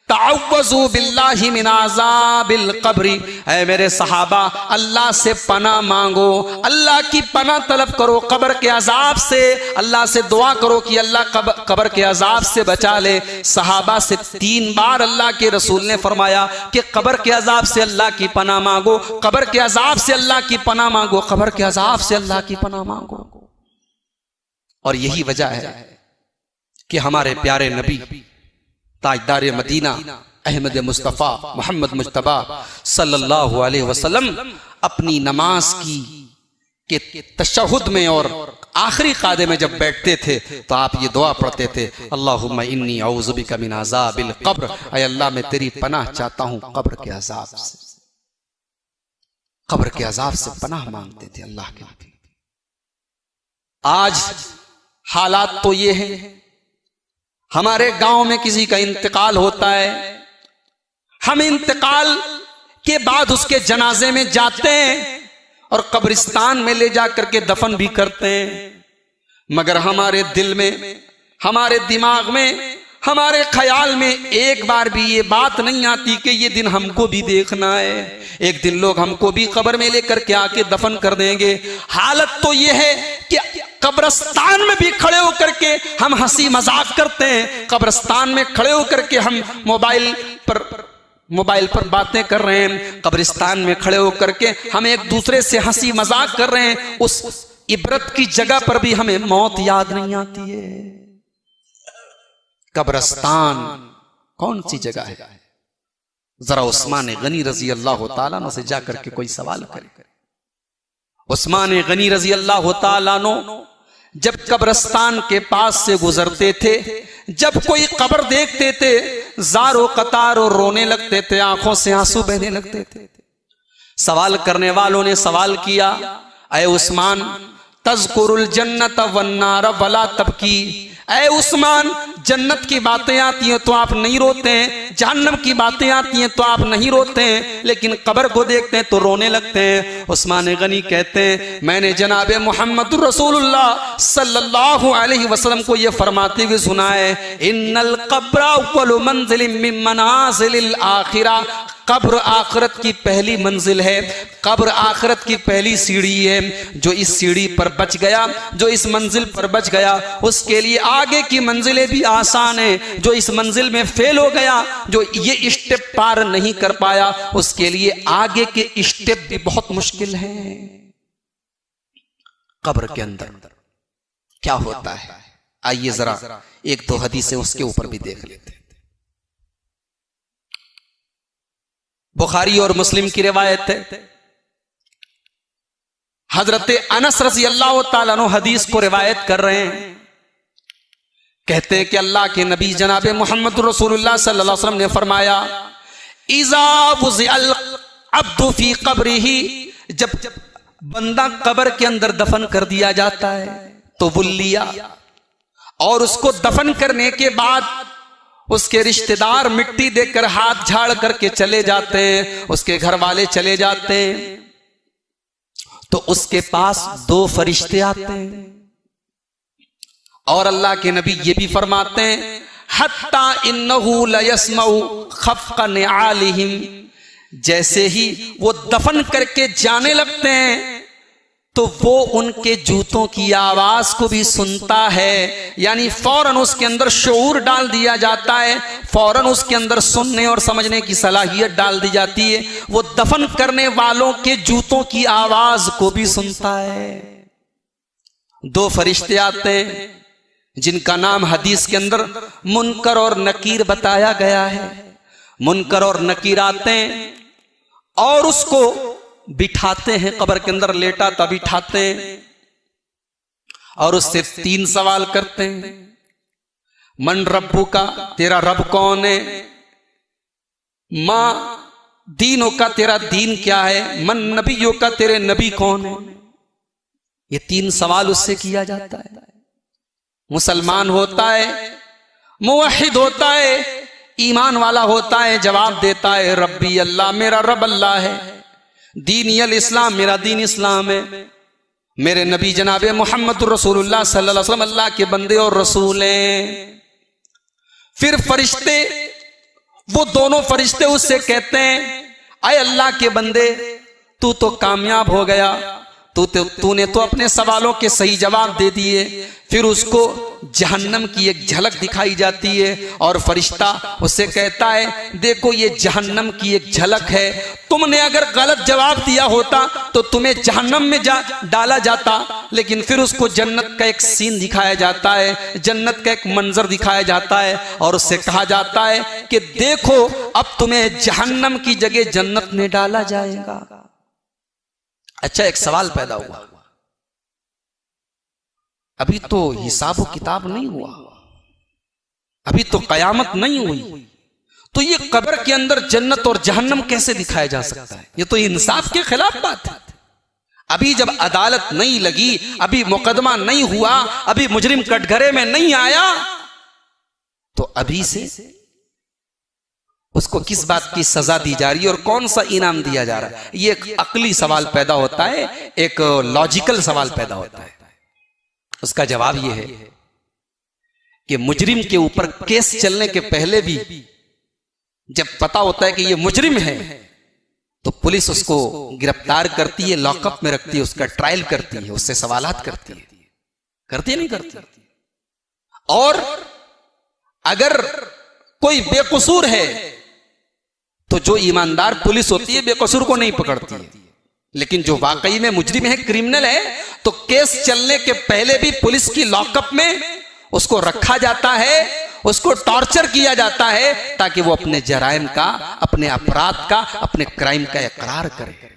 तअव्वज़ू बिल्लाहि मिन अज़ाबिल क़ब्रि, ऐ मेरे सहाबा, अल्लाह से पनाह मांगो, अल्लाह की पनाह तलब करो कब्र के अजाब से। अल्लाह से दुआ करो कि अल्लाह कब्र के अजाब से बचा ले। सहाबा से 3 बार अल्लाह के रसूल ने फरमाया कि कब्र के अजाब से अल्लाह की पनाह मांगो, कब्र के अजाब से अल्लाह की पनाह मांगो, कब्र के अजाब से अल्लाह की पनाह मांगो। और यही वजह है कि हमारे प्यारे नबी ताजदार मदीना अहमद मुस्तफ़ा मोहम्मद मुज्तबा सल्लल्लाहु अलैहि वसल्लम अपनी नमाज की के तशहुद में और आखिरी कादे में जब बैठते थे तो आप ये दुआ पढ़ते थे, अल्लाहुम्मा इन्नी औज़ु बिका मिन अज़ाबिल क़ब्र, ऐ अल्लाह मैं तेरी पनाह चाहता हूं कब्र के अजाब से। कब्र के अजाब से पनाह मांगते थे अल्लाह के नबी। आज हालात तो ये हैं, हमारे गांव में किसी का इंतकाल होता है, हम इंतकाल के बाद उसके जनाजे में जाते हैं और कब्रिस्तान में ले जाकर के दफन भी करते हैं, मगर हमारे दिल में, हमारे दिमाग में, हमारे ख्याल में एक बार भी ये बात नहीं आती कि ये दिन हमको भी देखना है, एक दिन लोग हमको भी कब्र में लेकर के आके दफन कर देंगे। हालत तो ये है कि कब्रिस्तान में भी खड़े होकर के हम हंसी मजाक करते हैं, कब्रिस्तान में खड़े होकर के हम मोबाइल पर बातें कर रहे हैं, कब्रिस्तान में खड़े होकर के हम एक दूसरे से हंसी मजाक कर रहे हैं। उस इबरत की जगह पर भी हमें मौत याद नहीं आती है। कब्रिस्तान कौन सी जगह है? जरा उस्मान गनी रजी अल्लाह तआला अन्हु से जाकर के कोई सवाल करे। उस्मान गनी रजी अल्लाह तआला अन्हु जब कब्रिस्तान के पास से गुजरते थे, जब कोई कब्र देखते थे, ज़ारो कतार और रोने लगते थे, आंखों से आंसू बहने लगते थे। सवाल करने वालों ने सवाल किया, ऐ उस्मान, तज़कुरुल जन्नत वन्नार वला तबकी, ऐ उस्मान, जन्नत की बातें आती हैं तो आप नहीं रोते हैं, जहन्नम की बातें आती हैं तो आप नहीं रोते हैं, लेकिन कब्र को देखते हैं तो रोने लगते हैं। उस्मान गनी कहते हैं, मैंने जनाब मोहम्मद रसूलुल्लाह सल्लल्लाहु अलैहि वसल्लम को यह फरमाते हुए सुना है, इन्नल क़ब्र अव्वलु मंज़िलिन मिन मनाज़िलिल आखिरा, कब्र आखिरत की पहली मंजिल है, कब्र आखिरत की पहली सीढ़ी है। जो इस सीढ़ी पर बच गया, जो इस मंजिल पर बच गया, उसके लिए आगे की मंजिलें भी आसान है। जो इस मंजिल में फेल हो गया, जो ये स्टेप पार नहीं कर पाया, उसके लिए आगे के स्टेप भी बहुत मुश्किल है। कब्र के अंदर क्या होता है, आइए जरा एक दो हदीसें उसके ऊपर भी देख लेते हैं। बुखारी और मुस्लिम की रिवायत है, हजरत अनस रज़ी अल्लाह तआला अन्हु हदीस को रिवायत कर रहे हैं। कहते हैं कि अल्लाह के नबी जनाब मोहम्मद रसूलुल्लाह सल्लल्लाहु अलैहि वसल्लम ने फरमाया, इज़ा वुज़िअल अब्दु फी क़ब्रिही, जब बंदा कब्र के अंदर दफन कर दिया जाता है तो बुल्लिया, और उसको दफन करने के बाद उसके रिश्तेदार मिट्टी देकर हाथ झाड़ करके चले जाते हैं, उसके घर वाले चले जाते हैं, तो उसके पास 2 फरिश्ते आते हैं और अल्लाह के नबी ये भी फरमाते हैं, हत्ता इन्नहु लयस्मउ खफ़क़ निआलिहिम, जैसे ही वो दफन करके जाने लगते हैं तो वो उनके जूतों की आवाज को भी सुनता है। यानी फौरन उसके अंदर शऊर डाल दिया जाता है, फौरन उसके अंदर सुनने और समझने की सलाहियत डाल दी जाती है। वो दफन करने वालों के जूतों की आवाज को भी सुनता है। दो फरिश्ते आते हैं जिनका नाम हदीस के अंदर मुनकर और नकीर बताया गया है। मुनकर और नकीर आते हैं और उसको बिठाते हैं, कब्र के अंदर लेटा था बिठाते हैं और उससे 3 सवाल करते हैं। मन रब्बू का, तेरा रब कौन है? माँ दीनों का, तेरा दीन क्या है? मन नबियों का, तेरे नबी कौन है? ये 3 सवाल उससे किया जाता है। मुसलमान होता है, मुवहिद होता है, ईमान वाला होता है, जवाब देता है रब्बी अल्लाह, मेरा रब अल्लाह है। दीनी अल इस्लाम, मेरा दीन इस्लाम है। मेरे नबी जनाबे मोहम्मद रसूलुल्लाह सल्लल्लाहु अलैहि वसल्लम अल्लाह के बंदे और रसूल हैं। फिर फरिश्ते, वो दोनों फरिश्ते उससे कहते हैं, आए अल्लाह के बंदे, तू तो कामयाब हो गया, तूने तो अपने सवालों के सही जवाब दे दिए। फिर उसको जहन्नम की एक झलक दिखाई जाती है और फरिश्ता उससे कहता है, देखो ये जहन्नम की एक झलक है, तुमने अगर गलत जवाब दिया होता तो तुम्हें जहन्नम में डाला जाता। लेकिन फिर उसको जन्नत का एक सीन दिखाया जाता है, जन्नत का एक मंजर दिखाया जाता है और उससे कहा जाता है कि देखो अब तुम्हें जहन्नम की जगह जन्नत में डाला जाएगा। अच्छा, एक सवाल पैदा हुआ, अभी तो हिसाब किताब नहीं हुआ, अभी तो कयामत नहीं हुई, तो ये कब्र के अंदर जन्नत और जहन्नम कैसे दिखाया जा सकता है? ये तो इंसाफ के खिलाफ बात है। अभी जब अदालत नहीं लगी, अभी मुकदमा नहीं हुआ, अभी मुजरिम कटघरे में नहीं आया, तो अभी से उसको किस बात की सजा दी जा रही है और कौन सा इनाम दिया जा रहा है? ये एक अकली सवाल पैदा होता है, एक लॉजिकल सवाल पैदा होता है। उसका जवाब यह है कि मुजरिम के ऊपर केस चलने के पहले भी जब पता होता है कि ये मुजरिम है तो पुलिस उसको गिरफ्तार करती है, लॉकअप में रखती है, उसका ट्रायल करती है, उससे सवालात करती है, करती नहीं करती? और अगर कोई बेकसूर है तो जो ईमानदार पुलिस होती है बेकसूर को नहीं पकड़ती है, लेकिन जो वाकई में मुजरिम है, क्रिमिनल है, तो केस चलने के पहले भी पुलिस की लॉकअप में उसको रखा जाता है, उसको टॉर्चर किया जाता है ताकि वो अपने जराइम का, अपने अपराध का, अपने क्राइम का इकरार करे।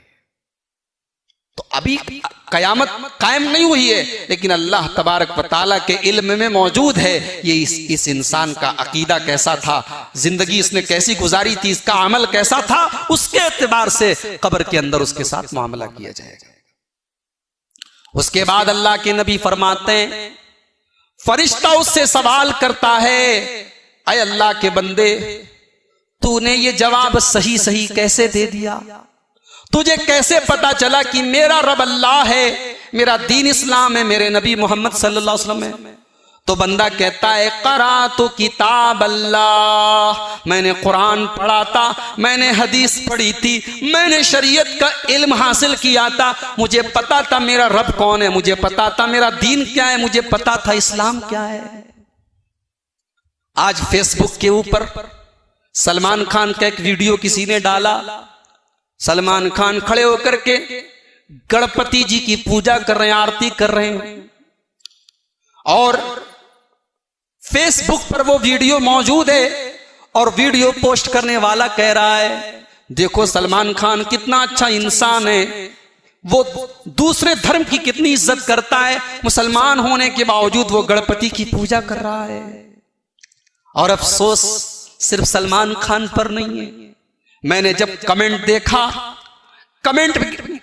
तो अभी कयामत कायम नहीं हुई है, लेकिन अल्लाह तबारक व तआला के इल्म में मौजूद है ये इस इंसान का अकीदा कैसा था, जिंदगी इसने कैसी गुजारी थी, इसका अमल कैसा था, उसके एतबार से कब्र के अंदर उसके साथ मामला किया जाएगा। उसके बाद अल्लाह के नबी फरमाते हैं, फरिश्ता उससे सवाल करता है, ऐ अल्लाह के बंदे, तूने ये जवाब सही सही कैसे दे दिया? तुझे कैसे पता चला कि मेरा रब अल्लाह है, मेरा दीन इस्लाम है, मेरे नबी मोहम्मद सल्लल्लाहु अलैहि वसल्लम है? तो बंदा कहता है, क़रा तो किताब अल्लाह, मैंने कुरान पढ़ा था, मैंने हदीस पढ़ी थी, मैंने शरीयत का इल्म हासिल किया था, मुझे पता था मेरा रब कौन है, मुझे पता था मेरा दीन क्या है, मुझे पता था इस्लाम क्या है। आज फेसबुक के ऊपर सलमान खान का एक वीडियो किसी ने डाला, सलमान खान खड़े होकर के गणपति जी की पूजा कर रहे हैं, आरती कर रहे हैं, और फेसबुक पर वो वीडियो मौजूद है और वीडियो पोस्ट करने वाला कह रहा है, देखो सलमान खान कितना अच्छा इंसान है, वो दूसरे धर्म की कितनी इज्जत करता है, मुसलमान होने के बावजूद वो गणपति की पूजा कर रहा है। और अफसोस सिर्फ सलमान खान पर नहीं है, मैंने जब कमेंट देखा, कमेंट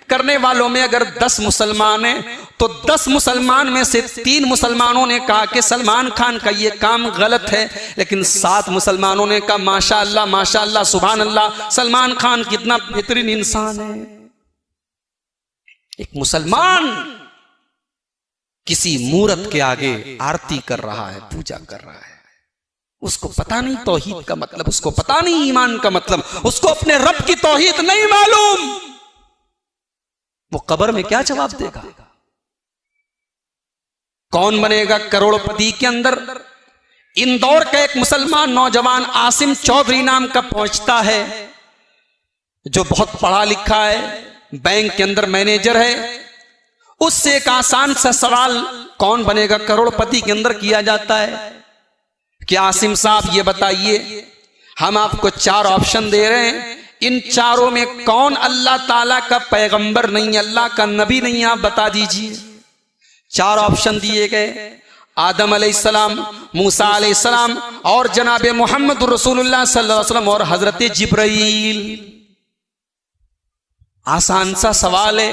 करने वालों में अगर 10 मुसलमान हैं तो 10 मुसलमान में से 3 मुसलमानों ने कहा कि सलमान खान का ये काम गलत है, लेकिन 7 मुसलमानों ने कहा माशाअल्लाह माशाअल्लाह सुभान अल्लाह, सलमान खान कितना बेहतरीन इंसान है। एक मुसलमान किसी मूरत के आगे आरती कर रहा है, पूजा कर रहा है, उसको पता नहीं तौहीद का मतलब, उसको पता नहीं ईमान का मतलब, उसको अपने रब की तौहीद नहीं मालूम, वो कब्र में क्या जवाब देगा? कौन बनेगा करोड़पति के अंदर इंदौर का एक मुसलमान नौजवान आसिम चौधरी नाम का पहुंचता है, जो बहुत पढ़ा लिखा है, बैंक के अंदर मैनेजर है। उससे एक आसान सा सवाल कौन बनेगा करोड़पति के अंदर किया जाता है कि आसिम साहब ये बताइए, हम आपको 4 ऑप्शन दे रहे हैं, इन चारों में कौन अल्लाह ताला का पैगंबर नहीं, अल्लाह का नबी नहीं, आप बता दीजिए। 4 ऑप्शन दिए गए, आदम अलैहिस्सलाम, मूसा अलैहिस्सलाम और जनाबे मोहम्मद रसूलुल्लाह सल्लल्लाहु अलैहि वसल्लम और हजरत जिब्राइल। आसान सा सवाल है,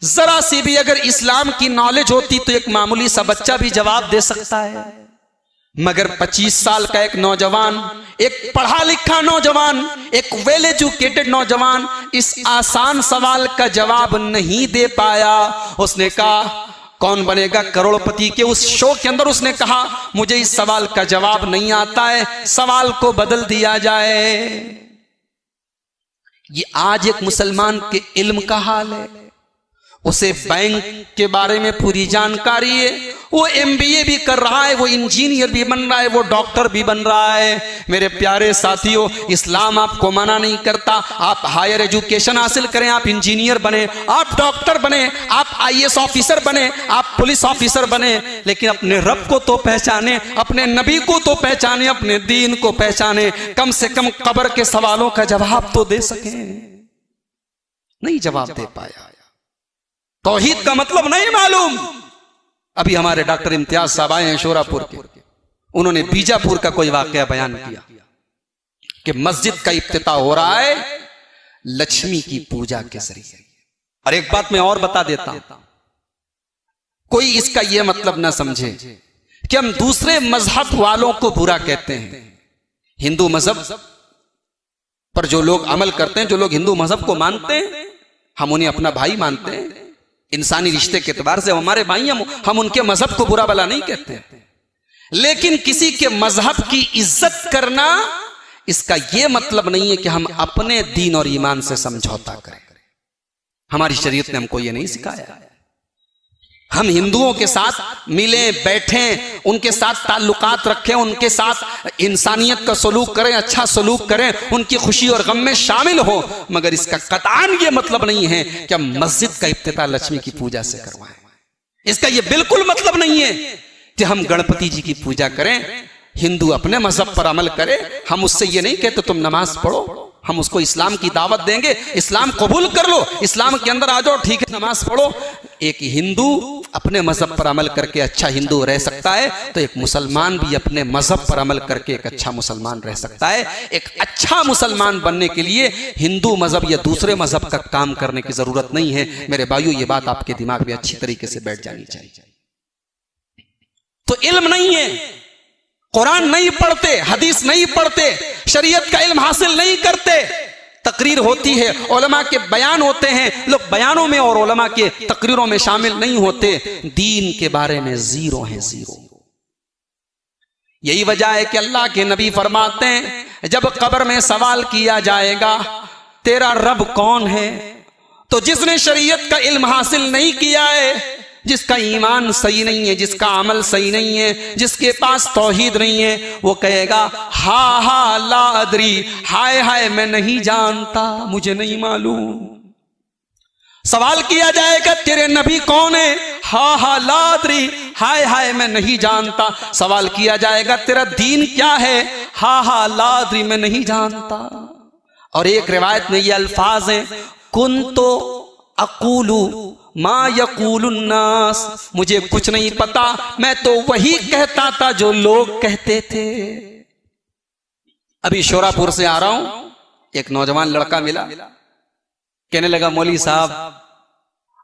जरा सी भी अगर इस्लाम की नॉलेज होती तो एक मामूली सा बच्चा भी जवाब दे सकता है, मगर 25 साल का एक नौजवान, एक पढ़ा लिखा नौजवान, एक वेल एजुकेटेड नौजवान इस आसान सवाल का जवाब नहीं दे पाया। उसने कहा कौन बनेगा करोड़पति के उस शो के अंदर उसने कहा मुझे इस सवाल का जवाब नहीं आता है, सवाल को बदल दिया जाए। ये आज एक मुसलमान के इल्म का हाल है। उसे बैंक के बारे में पूरी जानकारी है, वो MBA भी कर रहा है, वो इंजीनियर भी बन रहा है, वो डॉक्टर भी बन रहा है। मेरे प्यारे साथियों, इस्लाम आपको मना नहीं करता, आप हायर एजुकेशन हासिल करें, आप इंजीनियर बने, आप डॉक्टर बने, आप IAS ऑफिसर बने, आप पुलिस ऑफिसर बने, लेकिन अपने रब को तो पहचाने, अपने नबी को तो पहचाने, अपने दीन को पहचाने, कम से कम कब्र के सवालों का जवाब तो दे सके। नहीं जवाब दे पाया, तौहीद का मतलब नहीं मालूम। अभी हमारे डॉक्टर इम्तियाज साहब आए हैं शोरापुर के, उन्होंने बीजापुर का कोई वाकया बयान किया कि मस्जिद का इफ्तिताह हो रहा है लक्ष्मी की पूजा के जरिए। और एक बात मैं और बता देता हूं, कोई इसका यह मतलब ना समझे कि हम दूसरे मजहब वालों को बुरा कहते हैं। हिंदू मजहब पर जो लोग अमल करते हैं, जो लोग हिंदू मजहब को मानते हैं, हम उन्हें अपना भाई मानते हैं, इंसानी रिश्ते के एतबार से हमारे भाई, हम उनके मजहब को बुरा भला नहीं कहते। लेकिन किसी के मजहब की इज्जत करना, इसका यह मतलब नहीं है कि हम अपने दीन और ईमान से समझौता करें। हमारी शरीयत ने हमको यह नहीं सिखाया। हम हिंदुओं के साथ मिलें, बैठें, उनके साथ ताल्लुकात रखें, उनके साथ इंसानियत का सलूक करें, अच्छा सलूक करें, उनकी खुशी और गम में शामिल हो, मगर इसका कतान ये मतलब नहीं है कि हम मस्जिद का इफ्तिताह लक्ष्मी की पूजा से करवाएं। इसका ये बिल्कुल मतलब नहीं है कि हम गणपति जी की पूजा करें, हिंदू अपने मजहब पर अमल करे। हम उससे ये नहीं कहते तुम नमाज पढ़ो, हम उसको इस्लाम की दावत देंगे, इस्लाम कबूल कर लो, इस्लाम के अंदर आ जाओ, ठीक है, नमाज पढ़ो। एक हिंदू अपने मजहब पर अमल करके अच्छा हिंदू रह सकता है, तो एक मुसलमान भी अपने मजहब पर अमल करके एक अच्छा मुसलमान रह सकता है। एक अच्छा मुसलमान बनने के लिए हिंदू मजहब या दूसरे मजहब का काम करने की जरूरत नहीं है। मेरे भाइयों, ये बात आपके दिमाग में अच्छी तरीके से बैठ जानी चाहिए। तो इल्म नहीं है, कुरान नहीं पढ़ते, हदीस नहीं पढ़ते, शरीयत का इल्म हासिल नहीं करते, तकरीर होती है, उलमा के बयान होते हैं, लोग बयानों में और उलमा के तकरीरों में शामिल नहीं होते, दीन के बारे में जीरो है, जीरो। यही वजह है कि अल्लाह के नबी फरमाते हैं जब कब्र में सवाल किया जाएगा तेरा रब कौन है, तो जिसने शरीयत का इल्म हासिल नहीं किया है, जिसका ईमान सही नहीं है, जिसका अमल सही नहीं है, जिसके पास तौहीद नहीं है, वो कहेगा हा हा ला अदरी, हाय हाय मैं नहीं जानता, मुझे नहीं मालूम। सवाल किया जाएगा तेरे नबी कौन है, हा हा ला अदरी, हाय हाय मैं नहीं जानता। सवाल किया जाएगा तेरा दीन क्या है, हा हा ला अदरी मैं नहीं जानता। और एक रिवायत में ये अल्फाज हैं, कुन तो अकूलू मा यकूलुन्नास, मुझे कुछ नहीं पता, मैं तो वही कहता था जो लोग कहते थे। अभी शोरापुर से आ रहा हूं, एक नौजवान लड़का मिला, कहने लगा मौलवी साहब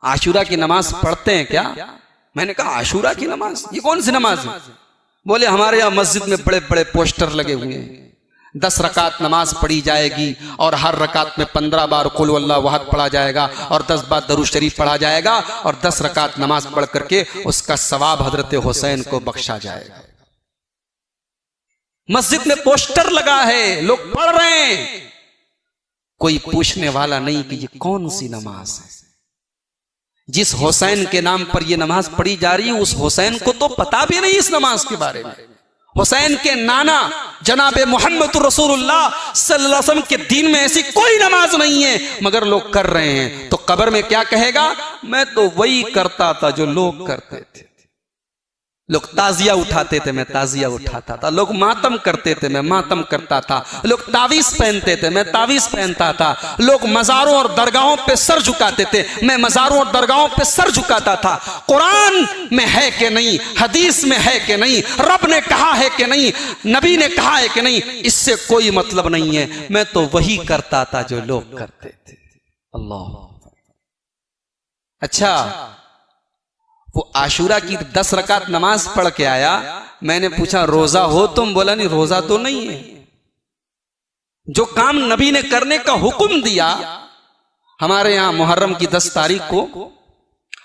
आशूरा की नमाज पढ़ते हैं क्या? मैंने कहा आशूरा की नमाज, ये कौन सी नमाज है? बोले हमारे यहां मस्जिद में बड़े बड़े पोस्टर लगे हुए हैं, 10 रकात नमाज पढ़ी जाएगी और हर रकात में 15 बार कुल वल्लाहु अहद पढ़ा जाएगा और 10 बार दरूद शरीफ पढ़ा जाएगा और 10 रकात नमाज पढ़ करके उसका सवाब हजरत हुसैन को बख्शा जाएगा। मस्जिद में पोस्टर लगा है, लोग पढ़ रहे हैं, कोई पूछने वाला नहीं कि ये कौन सी नमाज है, जिस हुसैन के नाम पर यह नमाज पढ़ी जा रही है उस हुसैन को तो पता भी नहीं इस नमाज के बारे में। हुसैन के नाना जनाबे मोहम्मद रसूलुल्लाह सल्लल्लाहु अलैहि वसल्लम के दीन में ऐसी कोई नमाज नहीं है, मगर लोग कर रहे हैं। तो कब्र में क्या कहेगा? मैं तो वही करता था जो लोग करते थे। लोग ताजिया उठाते थे, मैं ताजिया उठाता था। लोग मातम करते थे, मैं मातम करता था। लोग तावीज पहनते थे, मैं तावीज पहनता था। लोग मज़ारों और दरगाहों पे सर झुकाते थे, मैं मज़ारों और दरगाहों पे सर झुकाता था। कुरान में है कि नहीं, हदीस में है कि नहीं, रब ने कहा है कि नहीं, नबी ने कहा है कि नहीं, इससे कोई मतलब नहीं है। मैं तो वही करता था जो लोग करते थे। अल्लाह। अच्छा, वो आशूरा की 10 रकात नमाज पढ़ के आया। मैंने पूछा रोजा हो तुम? बोला नहीं, रोजा तो नहीं है। जो काम नबी ने करने का हुक्म दिया, हमारे यहां मुहर्रम की 10 तारीख को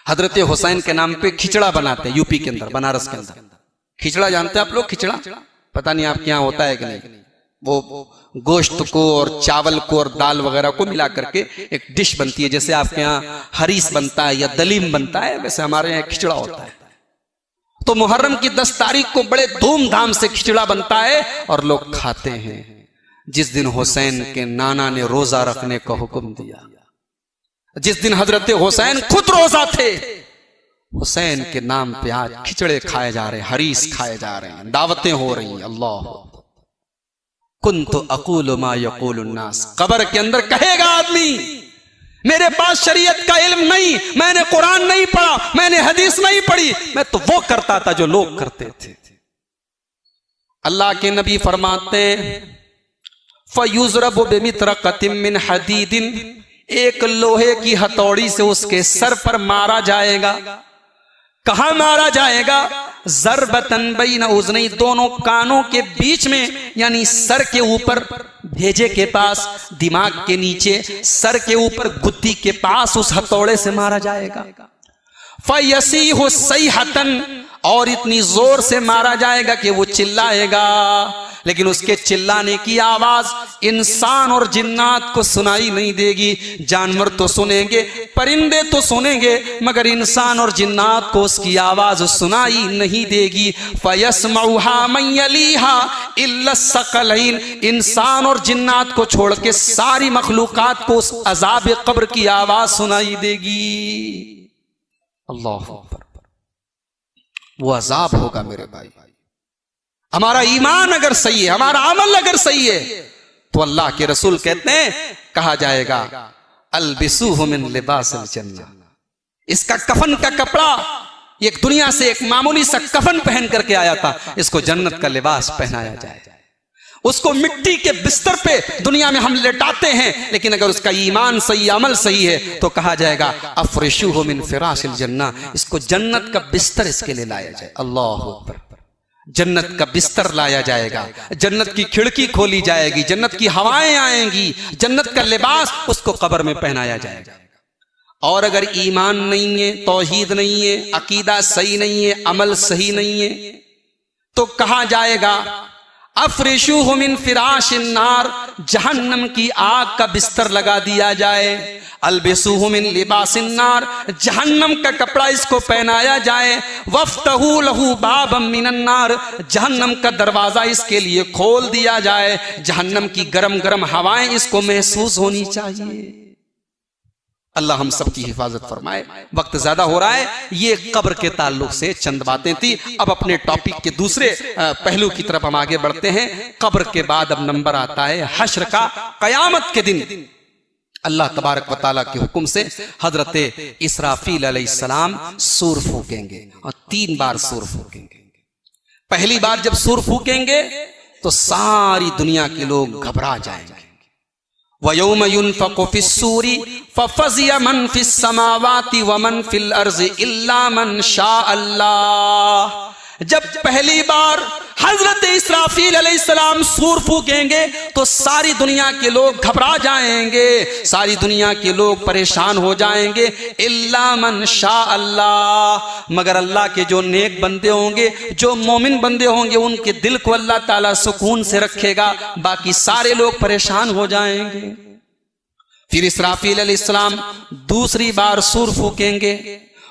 हजरत हुसैन के नाम पे खिचड़ा बनाते हैं। यूपी के अंदर, बनारस के अंदर खिचड़ा जानते हैं आप लोग? खिचड़ा पता नहीं आपके यहां होता है कि नहीं। वो गोश्त को और चावल को और दाल वगैरह को मिला करके एक डिश बनती है। जैसे आपके यहाँ हरीस बनता है या दलीम बनता है, वैसे हमारे यहाँ खिचड़ा होता है। तो मुहर्रम की 10 तारीख को बड़े धूमधाम से खिचड़ा बनता है और लोग खाते हैं। जिस दिन हुसैन के नाना ने रोजा रखने का हुक्म दिया, जिस दिन हजरत हुसैन खुद रोजा थे, हुसैन के नाम पे आज खिचड़े खाए जा रहे हैं, हरीस खाए जा रहे हैं, दावतें हो रही हैं। अल्लाह। कुन्तु अक़ूलु मा यक़ूलुन नास। कब्र के अंदर कहेगा आदमी, मेरे पास शरीयत का इल्म नहीं, मैंने कुरान नहीं पढ़ा, मैंने हदीस नहीं पढ़ी, मैं तो वो करता था जो लोग करते थे। अल्लाह के नबी फरमाते फयुज़रबु बिमित्रक़तिम मिन हदीदिन, एक लोहे की हथौड़ी से उसके सर पर मारा जाएगा। कहां मारा जाएगा? ज़रबतन बैन उज़नई, दोनों कानों के बीच में, यानी सर के ऊपर भेजे के पास, दिमाग के नीचे, सर के ऊपर गुद्दी के पास उस हथौड़े से मारा जाएगा। फयसीहु सैहतन, और इतनी जोर से मारा जाएगा कि वो चिल्लाएगा, लेकिन उसके चिल्लाने की आवाज इंसान और जिन्नात को सुनाई नहीं देगी। जानवर तो सुनेंगे, परिंदे तो सुनेंगे, मगर इंसान और जिन्नात को उसकी आवाज सुनाई नहीं देगी। फयस्मउहा मन यलीहा इल्ला सकलैन, इंसान और जिन्नात को छोड़ के सारी मखलूकात को उस अजाब कब्र की आवाज सुनाई देगी। अल्लाह अकबर। वो अजाब होगा मेरे भाई। हमारा ईमान अगर सही है, हमारा अमल अगर सही है, तो अल्लाह के रसूल कहते हैं, कहा जाएगा अलबिसूहु मिन लिबासिल जन्नह, इसका कफन का कपड़ा, एक दुनिया से एक मामूली सा कफन पहन करके आया था, इसको जन्नत का लिबास पहनाया जाए। उसको मिट्टी के बिस्तर पे दुनिया में हम लेटाते हैं, लेकिन अगर उसका ईमान सही, अमल सही है, तो कहा जाएगा अफरिशुहु मिन फिराशिल जन्नह, इसको जन्नत का बिस्तर इसके लिए लाया जाए। अल्लाह अकबर। जन्नत का बिस्तर लाया जाएगा, जन्नत की खिड़की खोली जाएगी, जन्नत की हवाएं आएंगी, जन्नत का लिबास उसको कब्र में पहनाया जाएगा। और अगर ईमान नहीं है, तौहीद नहीं है, अकीदा सही नहीं है, अमल सही नहीं है, तो कहा जाएगा अफरिशुहु मिन फिराशिन नार, जहन्नम की आग का बिस्तर लगा दिया जाए। अलबिसूहु मिन लिबासिन नार, जहन्नम का कपड़ा इसको पहनाया जाए। वफ्तहू लहू बाबम मिनन नार, जहन्नम का दरवाजा इसके लिए खोल दिया जाए। जहन्नम की गरम गरम हवाएं इसको महसूस होनी चाहिए। अल्लाह हम सब की हिफाजत फरमाए। वक्त ज्यादा हो रहा है, ये कब्र के ताल्लुक से चंद बातें थी। अब अपने टॉपिक के दूसरे पहलू की तरफ हम आगे बढ़ते हैं। कब्र के बाद अब नंबर आता है हश्र का। कयामत के दिन अल्लाह तबारक व तआला के हुक्म से हजरत इसराफील अलैहिस्सलाम सूर फूकेंगे, और 3 बार सूर फूकेंगे। पहली बार जब सूर फूकेंगे तो सारी दुनिया के लोग घबरा जाएंगे। वयौम युनफ़क़ु फ़िस्सूरी फ़फ़ज़िअ मन फ़िस्समावाति व मन फ़िल अर्ज़ि इल्ला मन शाअ अल्लाह। जब पहली बार हजरत इसराफील अलैहिस्सलाम सूर फूकेंगे तो सारी दुनिया के लोग घबरा जाएंगे, सारी दुनिया के लोग परेशान हो जाएंगे। इल्ला मन शाअ अल्लाह, मगर अल्लाह के जो नेक बंदे होंगे, जो मोमिन बंदे होंगे, उनके दिल को अल्लाह ताला सुकून से रखेगा, बाकी सारे लोग परेशान हो जाएंगे। फिर इसराफील अलैहिस्सलाम दूसरी बार सूर फूकेंगे,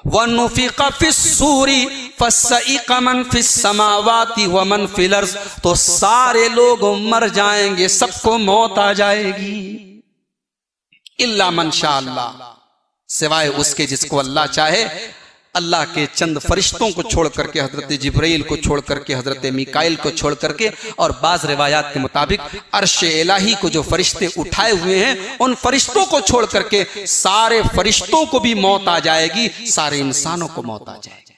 वनुफिक़ फिस्सूरी फसइक़ मन फिस्समावाति व मन फिल अर्ज़, तो सारे लोग मर जाएंगे, सबको मौत आ जाएगी। इल्ला मन शा अल्लाह, सिवाय उसके जिसको अल्लाह चाहे। अल्लाह के चंद फरिश्तों को छोड़ करके, हजरत जिब्राइल को छोड़ करके, हजरत मीकाइल को छोड़ करके, और बाज रिवायात के मुताबिक अर्श इलाही को जो फरिश्ते उठाए हुए हैं, उन फरिश्तों को छोड़ करके सारे फरिश्तों को भी मौत आ जाएगी, सारे इंसानों को मौत आ जाएगी।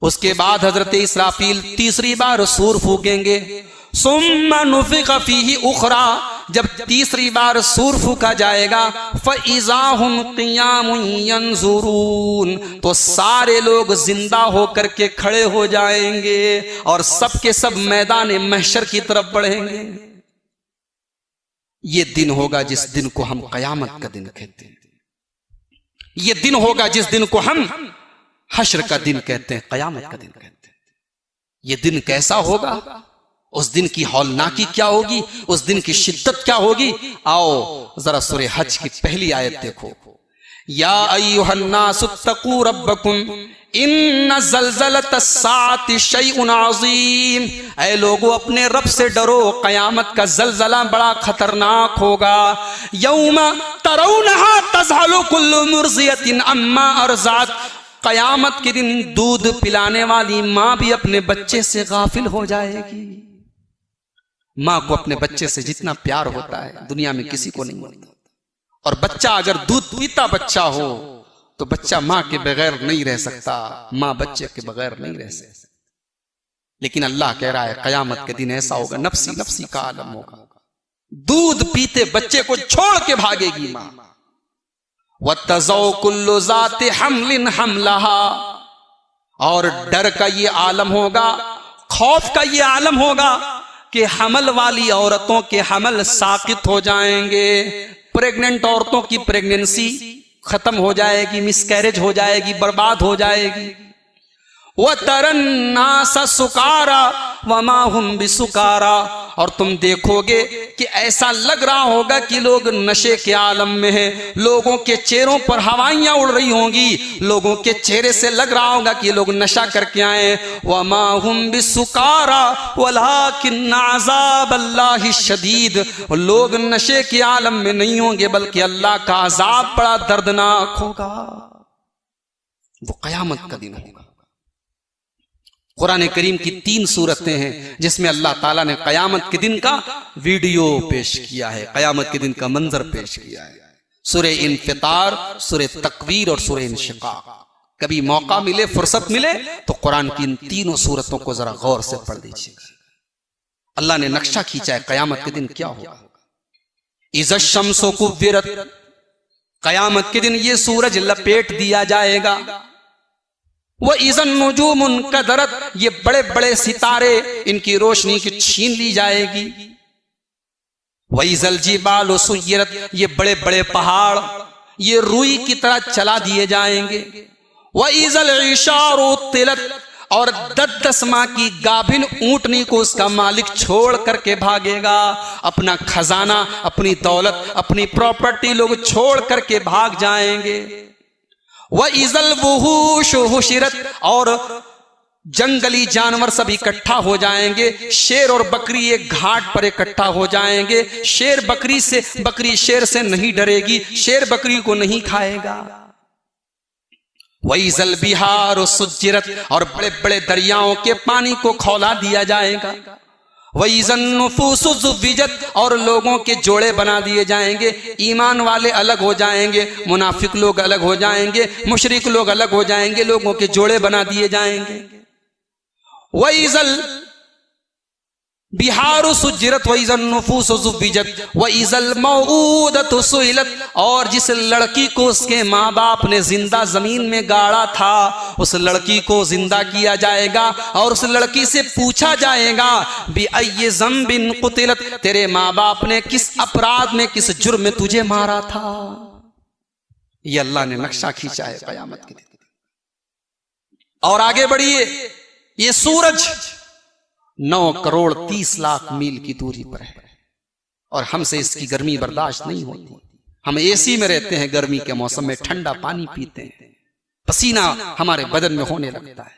उसके बाद हजरत इसराफील तीसरी बार सूर फूकेंगे, सुम्मा नुफ़िक़ फ़ीही उख़रा, जब तीसरी बार सूर फूका जाएगा, फ़इज़ा हुम क़ियामुन यंज़ुरून, तो सारे लोग जिंदा होकर के खड़े हो जाएंगे और सब के सब मैदान महशर की तरफ बढ़ेंगे। ये दिन होगा जिस दिन को हम क़यामत का दिन कहते हैं। ये दिन होगा जिस दिन को हम हश्र का दिन कहते हैं, क़यामत का दिन कहते हैं। ये दिन कैसा होगा, उस दिन की हौलनाकी क्या होगी, उस दिन की शिद्दत क्या होगी, आओ जरा सूरह हज की पहली आयत देखो। या अय्युहन्नासुत्तकू रब्बकुम इन्न ज़ल्ज़लतस्साअति शैउन अज़ीम, ऐ लोगों अपने रब से डरो, कयामत का जलजला बड़ा खतरनाक होगा। यौमा तरौनहा तज़हलु कुल्लु मुर्ज़ियतिन अम्मा अर्ज़अत, कयामत के दिन दूध पिलाने वाली माँ भी अपने बच्चे से गाफिल हो जाएगी। माँ को अपने बच्चे से जितना प्यार होता है दुनिया में किसी को नहीं होता। और बच्चा अगर दूध पीता बच्चा हो तो बच्चा माँ के बगैर नहीं रह सकता, माँ बच्चे के बगैर नहीं रह सकती। लेकिन अल्लाह कह रहा है कयामत के दिन ऐसा होगा, नफ्सी नफ्सी का आलम होगा, दूध पीते बच्चे को छोड़ के भागेगी माँ। वतज़ौ कुल्लु ज़ाति हम्लिन हमलहा, और डर का ये आलम होगा, खौफ का ये आलम होगा कि हमल वाली औरतों के हमल साकित हो जाएंगे, प्रेग्नेंट औरतों की प्रेगनेंसी खत्म हो जाएगी, मिसकैरेज हो जाएगी, बर्बाद हो जाएगी। वतरन्नास सुकारा वमा हुम बिसुकारा, और तुम देखोगे कि ऐसा लग रहा होगा कि लोग नशे के आलम में हैं, लोगों के चेहरों पर हवाइयां उड़ रही होंगी, लोगों के चेहरे से लग रहा होगा कि लोग नशा करके आए। वमा हुम बिसुकारा वलाकिन्न अज़ाबल्लाहि शदीद, लोग नशे के आलम में नहीं होंगे बल्कि अल्लाह का अज़ाब बड़ा दर्दनाक होगा। वो कयामत का दिन होगा। कुरान करीम की 3 सूरतें हैं जिसमें अल्लाह ताला ने कयामत के दिन का वीडियो पेश किया है, कयामत के दिन का मंजर पेश किया है। सूरह इन्फितार, सूरह तकवीर और सूरह इंशिकाक। कभी मौका मिले, फुर्सत मिले तो कुरान की इन 3 सूरतों को जरा गौर से पढ़ दीजिएगा। अल्लाह ने नक्शा खींचा है कयामत के दिन क्या होगा। इज़ा शम्सु कुव्विरत, कयामत के दिन ये सूरज लपेट दिया जाएगा। वह इज़न नुजूमुन कदरत, ये बड़े बड़े सितारे इनकी रोशनी की छीन ली जाएगी। वह इज़ल जिबालु सुय्यरत, ये बड़े बड़े पहाड़ ये रुई की तरह चला दिए जाएंगे। वह इज़ल इशारु तिलत, और 10 माह की गाभिन ऊंटनी को उसका मालिक छोड़ करके भागेगा। अपना खजाना, अपनी दौलत, अपनी प्रॉपर्टी लोग छोड़ करके भाग जाएंगे। वह इज़ल वुहूश हुशिरत, और जंगली जानवर सब इकट्ठा हो जाएंगे। शेर और बकरी एक घाट पर इकट्ठा हो जाएंगे। बकरी शेर से नहीं डरेगी, शेर बकरी को नहीं खाएगा। वह इज़ल बिहार सुज्जिरत, और बड़े बड़े दरियाओं के पानी को खौला दिया जाएगा। वइज़न नुफूसु ज़ुव्विजत, और लोगों के जोड़े बना दिए जाएंगे। ईमान वाले अलग हो जाएंगे, मुनाफिक लोग अलग हो जाएंगे, मुशरिक लोग अलग हो जाएंगे, लोगों के जोड़े बना दिए जाएंगे। वइज़ल बिहारु सुज्जिरत वइज़न नुफूसु ज़ुव्विजत वइज़ल मौऊदतु सुइलत, और जिस लड़की को उसके माँ बाप ने जिंदा जमीन में गाड़ा था उस लड़की को जिंदा किया जाएगा और उस लड़की से पूछा जाएगा बिअय्यि ज़ंबिन क़ुतिलत, तेरे माँ बाप ने किस अपराध में, किस जुर्म में तुझे मारा था। ये अल्लाह ने नक्शा खींचा है कयामत के दिन। और आगे बढ़िए, ये सूरज 9 करोड़ 30 लाख मील की दूरी पर है और हमसे इसकी गर्मी बर्दाश्त नहीं होती। हम एसी में रहते हैं, गर्मी के मौसम में ठंडा पानी पीते हैं, पसीना हमारे बदन में होने लगता है।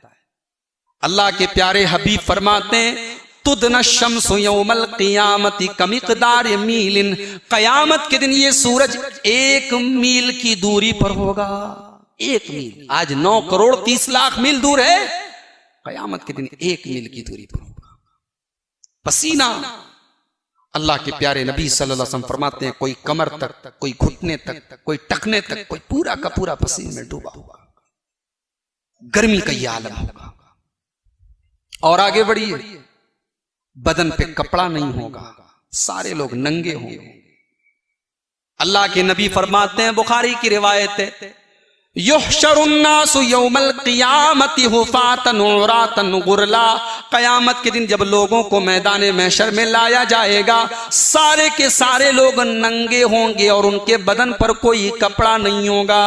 अल्लाह के प्यारे हबीब फरमाते हैं तुदन शम्सु यौमल क़ियामति कमिक़दार मीलिन, कयामत के दिन ये सूरज 1 मील की दूरी पर होगा। 1 मील, आज 9 करोड़ 30 लाख मील दूर है, कयामत के दिन 1 मील की दूरी पर होगा। पसीना, अल्लाह के प्यारे नबी सल्लल्लाहु अलैहि वसल्लम फरमाते हैं कोई कमर तक, कोई घुटने तक, कोई टखने तक, कोई पूरा का पूरा पसीने में डूबा हुआ। गर्मी का यह आलम होगा। और आगे बढ़िए, बदन पे कपड़ा नहीं होगा, सारे लोग नंगे होंगे। अल्लाह के नबी फरमाते हैं, बुखारी की रिवायत है, युहशरुन्नासु यौमल क़ियामति हुफ़ातन उरातन गुरला, कयामत के दिन जब लोगों को मैदान महशर में लाया जाएगा, सारे के सारे लोग नंगे होंगे और उनके बदन पर कोई कपड़ा नहीं होगा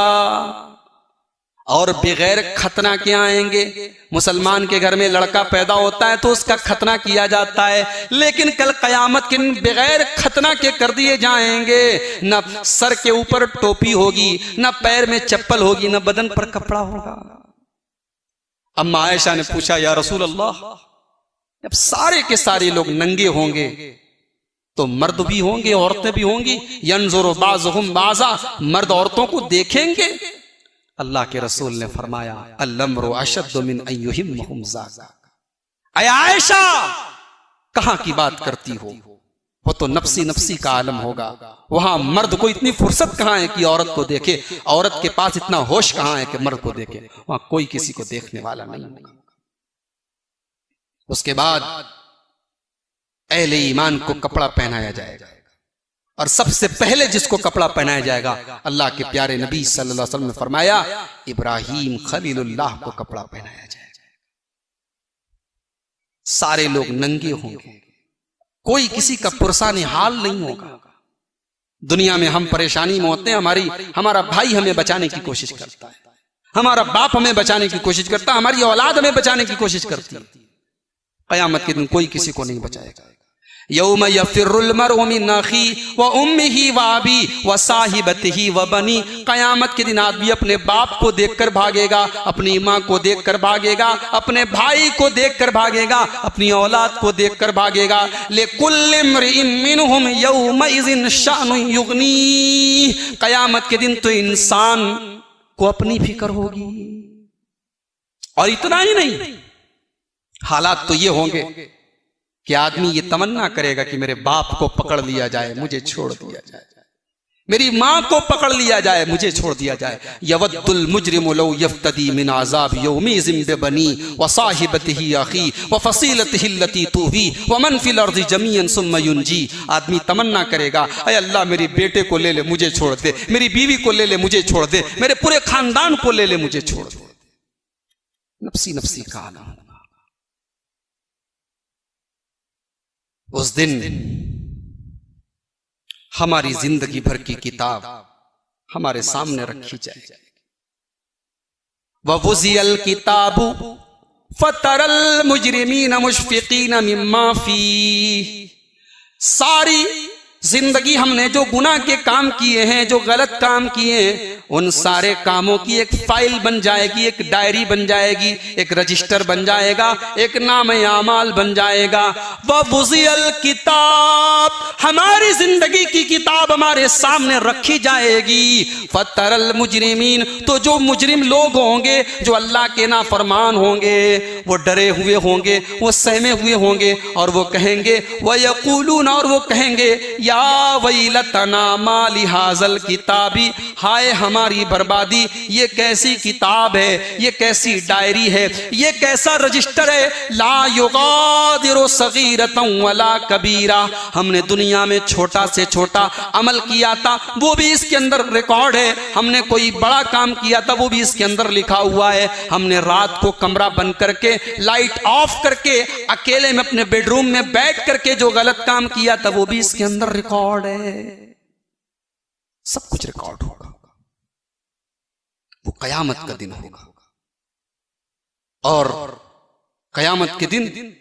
और बगैर खतना के आएंगे। मुसलमान के घर में लड़का पैदा होता है तो उसका खतना किया जाता है, लेकिन कल कयामत के दिन बगैर खतना के कर दिए जाएंगे। न सर के ऊपर टोपी होगी, न पैर में चप्पल होगी, न बदन पर कपड़ा होगा। अम्मा आयशा ने पूछा, या रसूल अल्लाह, जब सारे के सारे लोग नंगे होंगे तो मर्द भी होंगे, औरतें भी होंगी, यंजुरु बाज़ुहुम बाज़ा, मर्द औरतों को देखेंगे। अल्लाह के रसूल ने फरमाया, अल-अम्रु अशद्दु मिन अन युहिम्महुम ज़ाका। ऐ आयशा, कहां की बात करती हो, वो तो नफ्सी नफ्सी का आलम होगा। वहां मर्द को इतनी फुर्सत कहां है कि औरत को देखे, औरत के पास इतना होश कहां है कि मर्द को देखे। वहां कोई किसी को देखने वाला नहीं होगा। उसके बाद अहले ईमान को कपड़ा पहनाया जाएगा और सबसे पहले जिसको कपड़ा पहनाया जाएगा, अल्लाह के प्यारे नबी सल्लल्लाहु अलैहि वसल्लम ने फरमाया, इब्राहीम खलीलुल्लाह को कपड़ा पहनाया जाएगा। सारे लोग नंगे होंगे, कोई किसी का पुरसानी हाल नहीं होगा। दुनिया में हम परेशानी में होते हैं, हमारा भाई हमें बचाने की कोशिश करता है, हमारा बाप हमें बचाने की कोशिश करता है, हमारी औलाद हमें बचाने की कोशिश करती है। क़यामत के दिन कोई किसी को नहीं बचाएगा। यौम यफ़िर्रुल मर्उ मिन अख़ीहि व उम्मिही व अबीही व साहिबतिही व बनी, क़यामत के दिन आदमी अपने बाप को देखकर भागेगा, अपनी माँ को देखकर भागेगा, अपने भाई को देखकर भागेगा, अपनी औलाद को देखकर भागेगा। लिकुल्लि इम्रिइन मिनहुम यौमइज़िन शअनुन युग़नीह, क़यामत के दिन तो इंसान को अपनी फिक्र होगी। और इतना ही नहीं, हालात तो ये होंगे कि आदमी ये तमन्ना करेगा कि मेरे बाप को पकड़ लिया जाए, मुझे छोड़ दिया जाए, मेरी माँ को पकड़ लिया जाए, मुझे छोड़ दिया जाए। यवद्दुल मुजरिमु लौ यफ्तदी मिन अज़ाब यौमिज़िन बिबनी व साहिबतिही अख़ी व फ़सीलतिही अल्लती तुवी व मन फ़िल अर्ज़ि जमीअन सुम्मा युनजी। आदमी तमन्ना करेगा, अय अल्लाह मेरे बेटे को ले ले, मुझे छोड़ दे, मेरी बीवी को ले ले, मुझे छोड़ दे, मेरे पूरे खानदान को ले ले, मुझे छोड़ दे। नफ्सी नफ्सी का आलम। उस दिन हमारी जिंदगी भर की किताब हमारे सामने रखी जाएगी। ववुज़ियल किताबु फतरल मुजरिमीन मुशफ़िक़ीन मिम्मा फ़ीह, सारी जिंदगी हमने जो गुनाह के काम किए हैं, जो गलत काम किए हैं, उन सारे कामों की एक फाइल बन जाएगी, एक डायरी बन जाएगी, एक रजिस्टर बन जाएगा, एक नाम-ए-आमाल बन जाएगा। ववुज़ियल किताब, हमारी जिंदगी की किताब हमारे सामने रखी जाएगी। फतरल मुजरिमीन, तो जो मुजरिम लोग होंगे, जो अल्लाह के नाफरमान होंगे, वो डरे हुए होंगे, वो सहमे हुए होंगे, और वो कहेंगे, वयक़ूलून, और वो कहेंगे, या वैलतना मा लिहाज़ल किताबी, हाय हमारी बर्बादी, ये कैसी किताब है, ये कैसी डायरी है, ये कैसा रजिस्टर है। ला युगादिरु सगीरतन वला कबीरा, हमने दुनिया में छोटा से छोटा अमल किया था, वो भी इसके अंदर रिकॉर्ड है। हमने कोई बड़ा काम किया था, वो भी इसके अंदर लिखा हुआ है। हमने रात को कमरा बंद करके, लाइट ऑफ करके, अकेले में अपने बेडरूम में बैठ करके जो गलत काम किया था, वो भी इसके अंदर रिकॉर्ड है। सब कुछ रिकॉर्ड होगा। वो कयामत का दिन होगा, और कयामत के दिन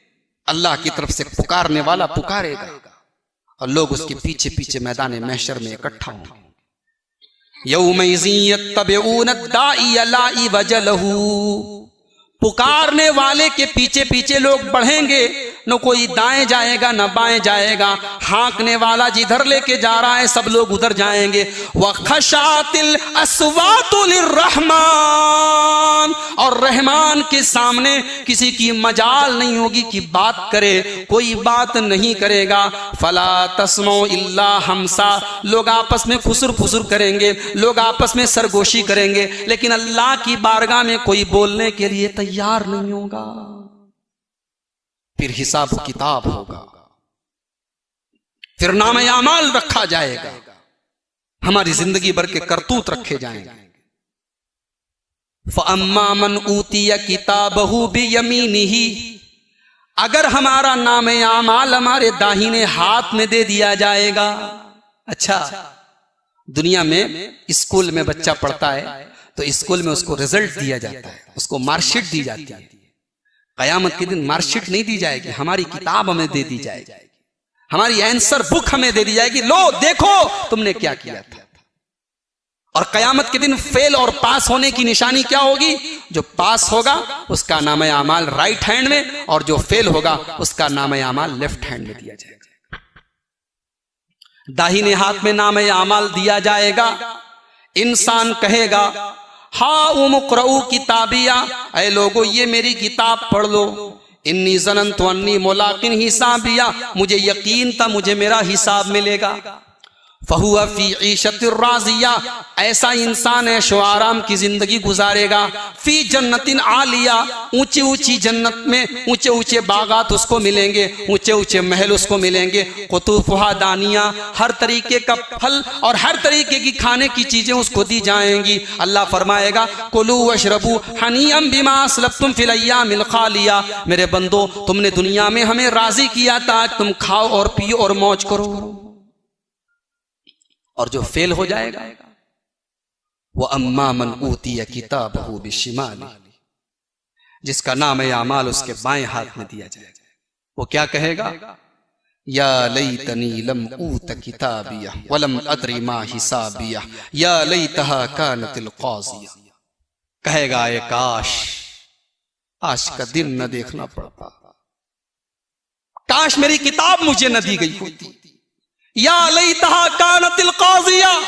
अल्लाह की तरफ से पुकारने वाला पुकारेगा, और लोग उसके पीछे पीछे मैदान महशर में इकट्ठा होंगे। यौमइज़िन यत्तबिऊन अद्दाइय ला इवज लहू, पुकारने वाले के पीछे पीछे लोग बढ़ेंगे, न कोई दाएं जाएगा न बाएं जाएगा, हाँकने वाला जिधर लेके जा रहा है सब लोग उधर जाएंगे। व खशातिल अस्वातु लिर्रहमान, और रहमान के सामने किसी की मजाल नहीं होगी कि बात करे, कोई बात नहीं करेगा। फला तस्मो इल्ला हमसा, लोग आपस में खुसुर फुसुर करेंगे, लोग आपस में सरगोशी करेंगे, लेकिन अल्लाह की बारगाह में कोई बोलने के लिए तैयार नहीं होगा। फिर हिसाब किताब होगा, फिर नाम आमाल रखा जाएगा, हमारी जिंदगी भर के करतूत रखे जाएंगे। फअम्मा मन ऊतिया किताबहु बियमीनिही, अगर हमारा नाम आमाल हमारे दाहिने हाथ में दे दिया जाएगा। अच्छा, दुनिया में स्कूल में बच्चा पढ़ता है तो स्कूल में उसको रिजल्ट दिया जाता है, उसको मार्कशीट दी जाती है। कयामत के दिन मार्कशीट नहीं दी जाएगी, हमारी किताब हमें दे दी जाएगी, हमारी आंसर बुक हमें दे दी जाएगी, लो देखो तुमने क्या किया था। और कयामत के दिन फेल और पास होने की निशानी क्या होगी? जो पास होगा उसका नाम आमाल राइट हैंड में, और जो फेल होगा उसका नाम आमाल लेफ्ट हैंड में दिया जाएगा। दाहिने हाथ में नाम आमाल दिया जाएगा। इंसान कहेगा हा मुक़रऊ किताबिया, ऐ लोगो ये मेरी किताब पढ़ लो। इन्नी ज़नन्तु अन्नी मुलाक़िन हिसाबिया, मुझे यकीन था मुझे मेरा हिसाब मिलेगा। फहुआ फी ईशतिर राज़िया, ऐसा इंसान है शो आराम की जिंदगी गुजारेगा। फी जन्नतिन आलिया, ऊंची ऊंची जन्नत में ऊंचे ऊंचे बागात उसको मिलेंगे, ऊंचे ऊंचे महल उसको मिलेंगे। कुतूफ़ुहा दानिया, हर तरीके का फल और हर तरीके की खाने की चीजें उसको दी जाएंगी। अल्लाह फरमाएगा कुलू वशरबू हनीअम बिमा अस्लफ्तुम फिल अय्यामिल खालिया, मेरे बंदो तुमने दुनिया में हमें राजी किया था, तुम खाओ और पियो और मौज करो। और जो फेल हो जाएगा वो अम्मा मन ऊतिया किताबहु बिशिमाली, जिसका नाम है आमाल उसके बाएं हाथ में दिया जाएगा, वो क्या कहेगा? या लैतनी लम ऊत किताबिया वलम अद्री मा हिसाबिया या लैतहा कानतिल क़ाज़िया, कहेगा ये काश आज का दिन न देखना पड़ता, काश मेरी किताब मुझे न दी गई होती। या लैतहा कानतिल क़ाज़िया,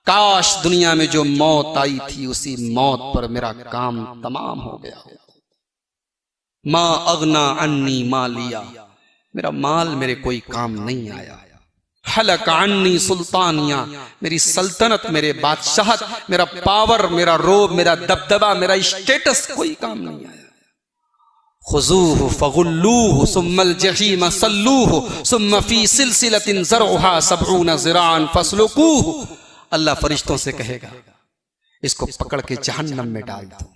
काश दुनिया में जो मौत आई थी उसी मौत पर मेरा काम तमाम हो गया हो। मा अगना अन्नी मालिया, मेरा माल मेरे कोई काम नहीं आया। हलक अन्नी सुल्तानिया, मेरी सल्तनत, मेरे बादशाहत, मेरा पावर, मेरा रोब, मेरा दबदबा, मेरा स्टेटस कोई काम नहीं आया। खुज़ूहु फगुल्लूहु सुम्मल जहीम सल्लूहु सुम्म फी सिलसिलतिन ज़रउहा सबऊन ज़िराअन फस्लुकूहु, अल्लाह फरिश्तों से कहेगा इसको पकड़ के जहन्नम में डाल दो,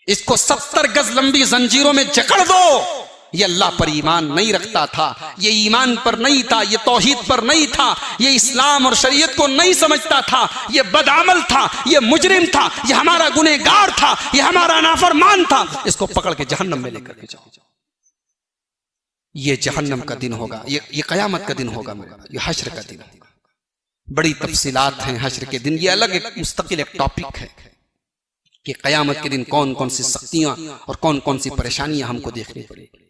इसको 70 गज लंबी जंजीरों में जकड़ दो। ये अल्लाह पर ईमान नहीं रखता था, ये ईमान पर नहीं था, ये तौहीद पर नहीं था, ये इस्लाम और शरीयत को नहीं समझता था, ये बदअमल था, ये मुजरिम था, ये हमारा गुनहगार था, ये हमारा नाफरमान था, इसको पकड़ के जहन्नम में लेकर के जाओ। ये जहन्नम का दिन होगा, ये कयामत का दिन होगा मेरा, ये हश्र का दिन होगा। बड़ी तफसीलात हैं हश्र के दिन, ये अलग एक मुस्तकिल एक टॉपिक है कि कयामत के दिन कौन कौन सी सख्तियां और कौन कौन सी परेशानियां हमको देखनी पड़ेगी।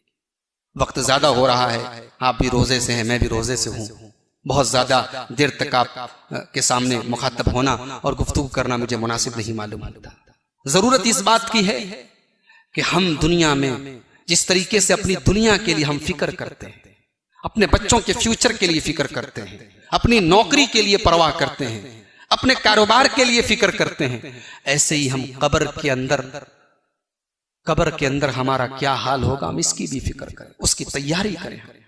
वक्त ज्यादा हो रहा है, आप भी रोजे से हैं, मैं भी रोजे से हूँ, बहुत ज्यादा देर तक आप के सामने मुखातब होना और गुफ्तगू करना मुझे मुनासिब नहीं मालूम होता। जरूरत इस बात की है कि हम दुनिया में जिस तरीके से अपनी दुनिया के लिए हम फिक्र करते हैं, अपने बच्चों के फ्यूचर के लिए फिक्र करते हैं, अपनी नौकरी के लिए परवाह करते हैं, अपने कारोबार के लिए फिक्र करते हैं, ऐसे ही हम कब्र के अंदर हमारा क्या हाल होगा हम इसकी भी फिक्र करें, उसकी तैयारी करें।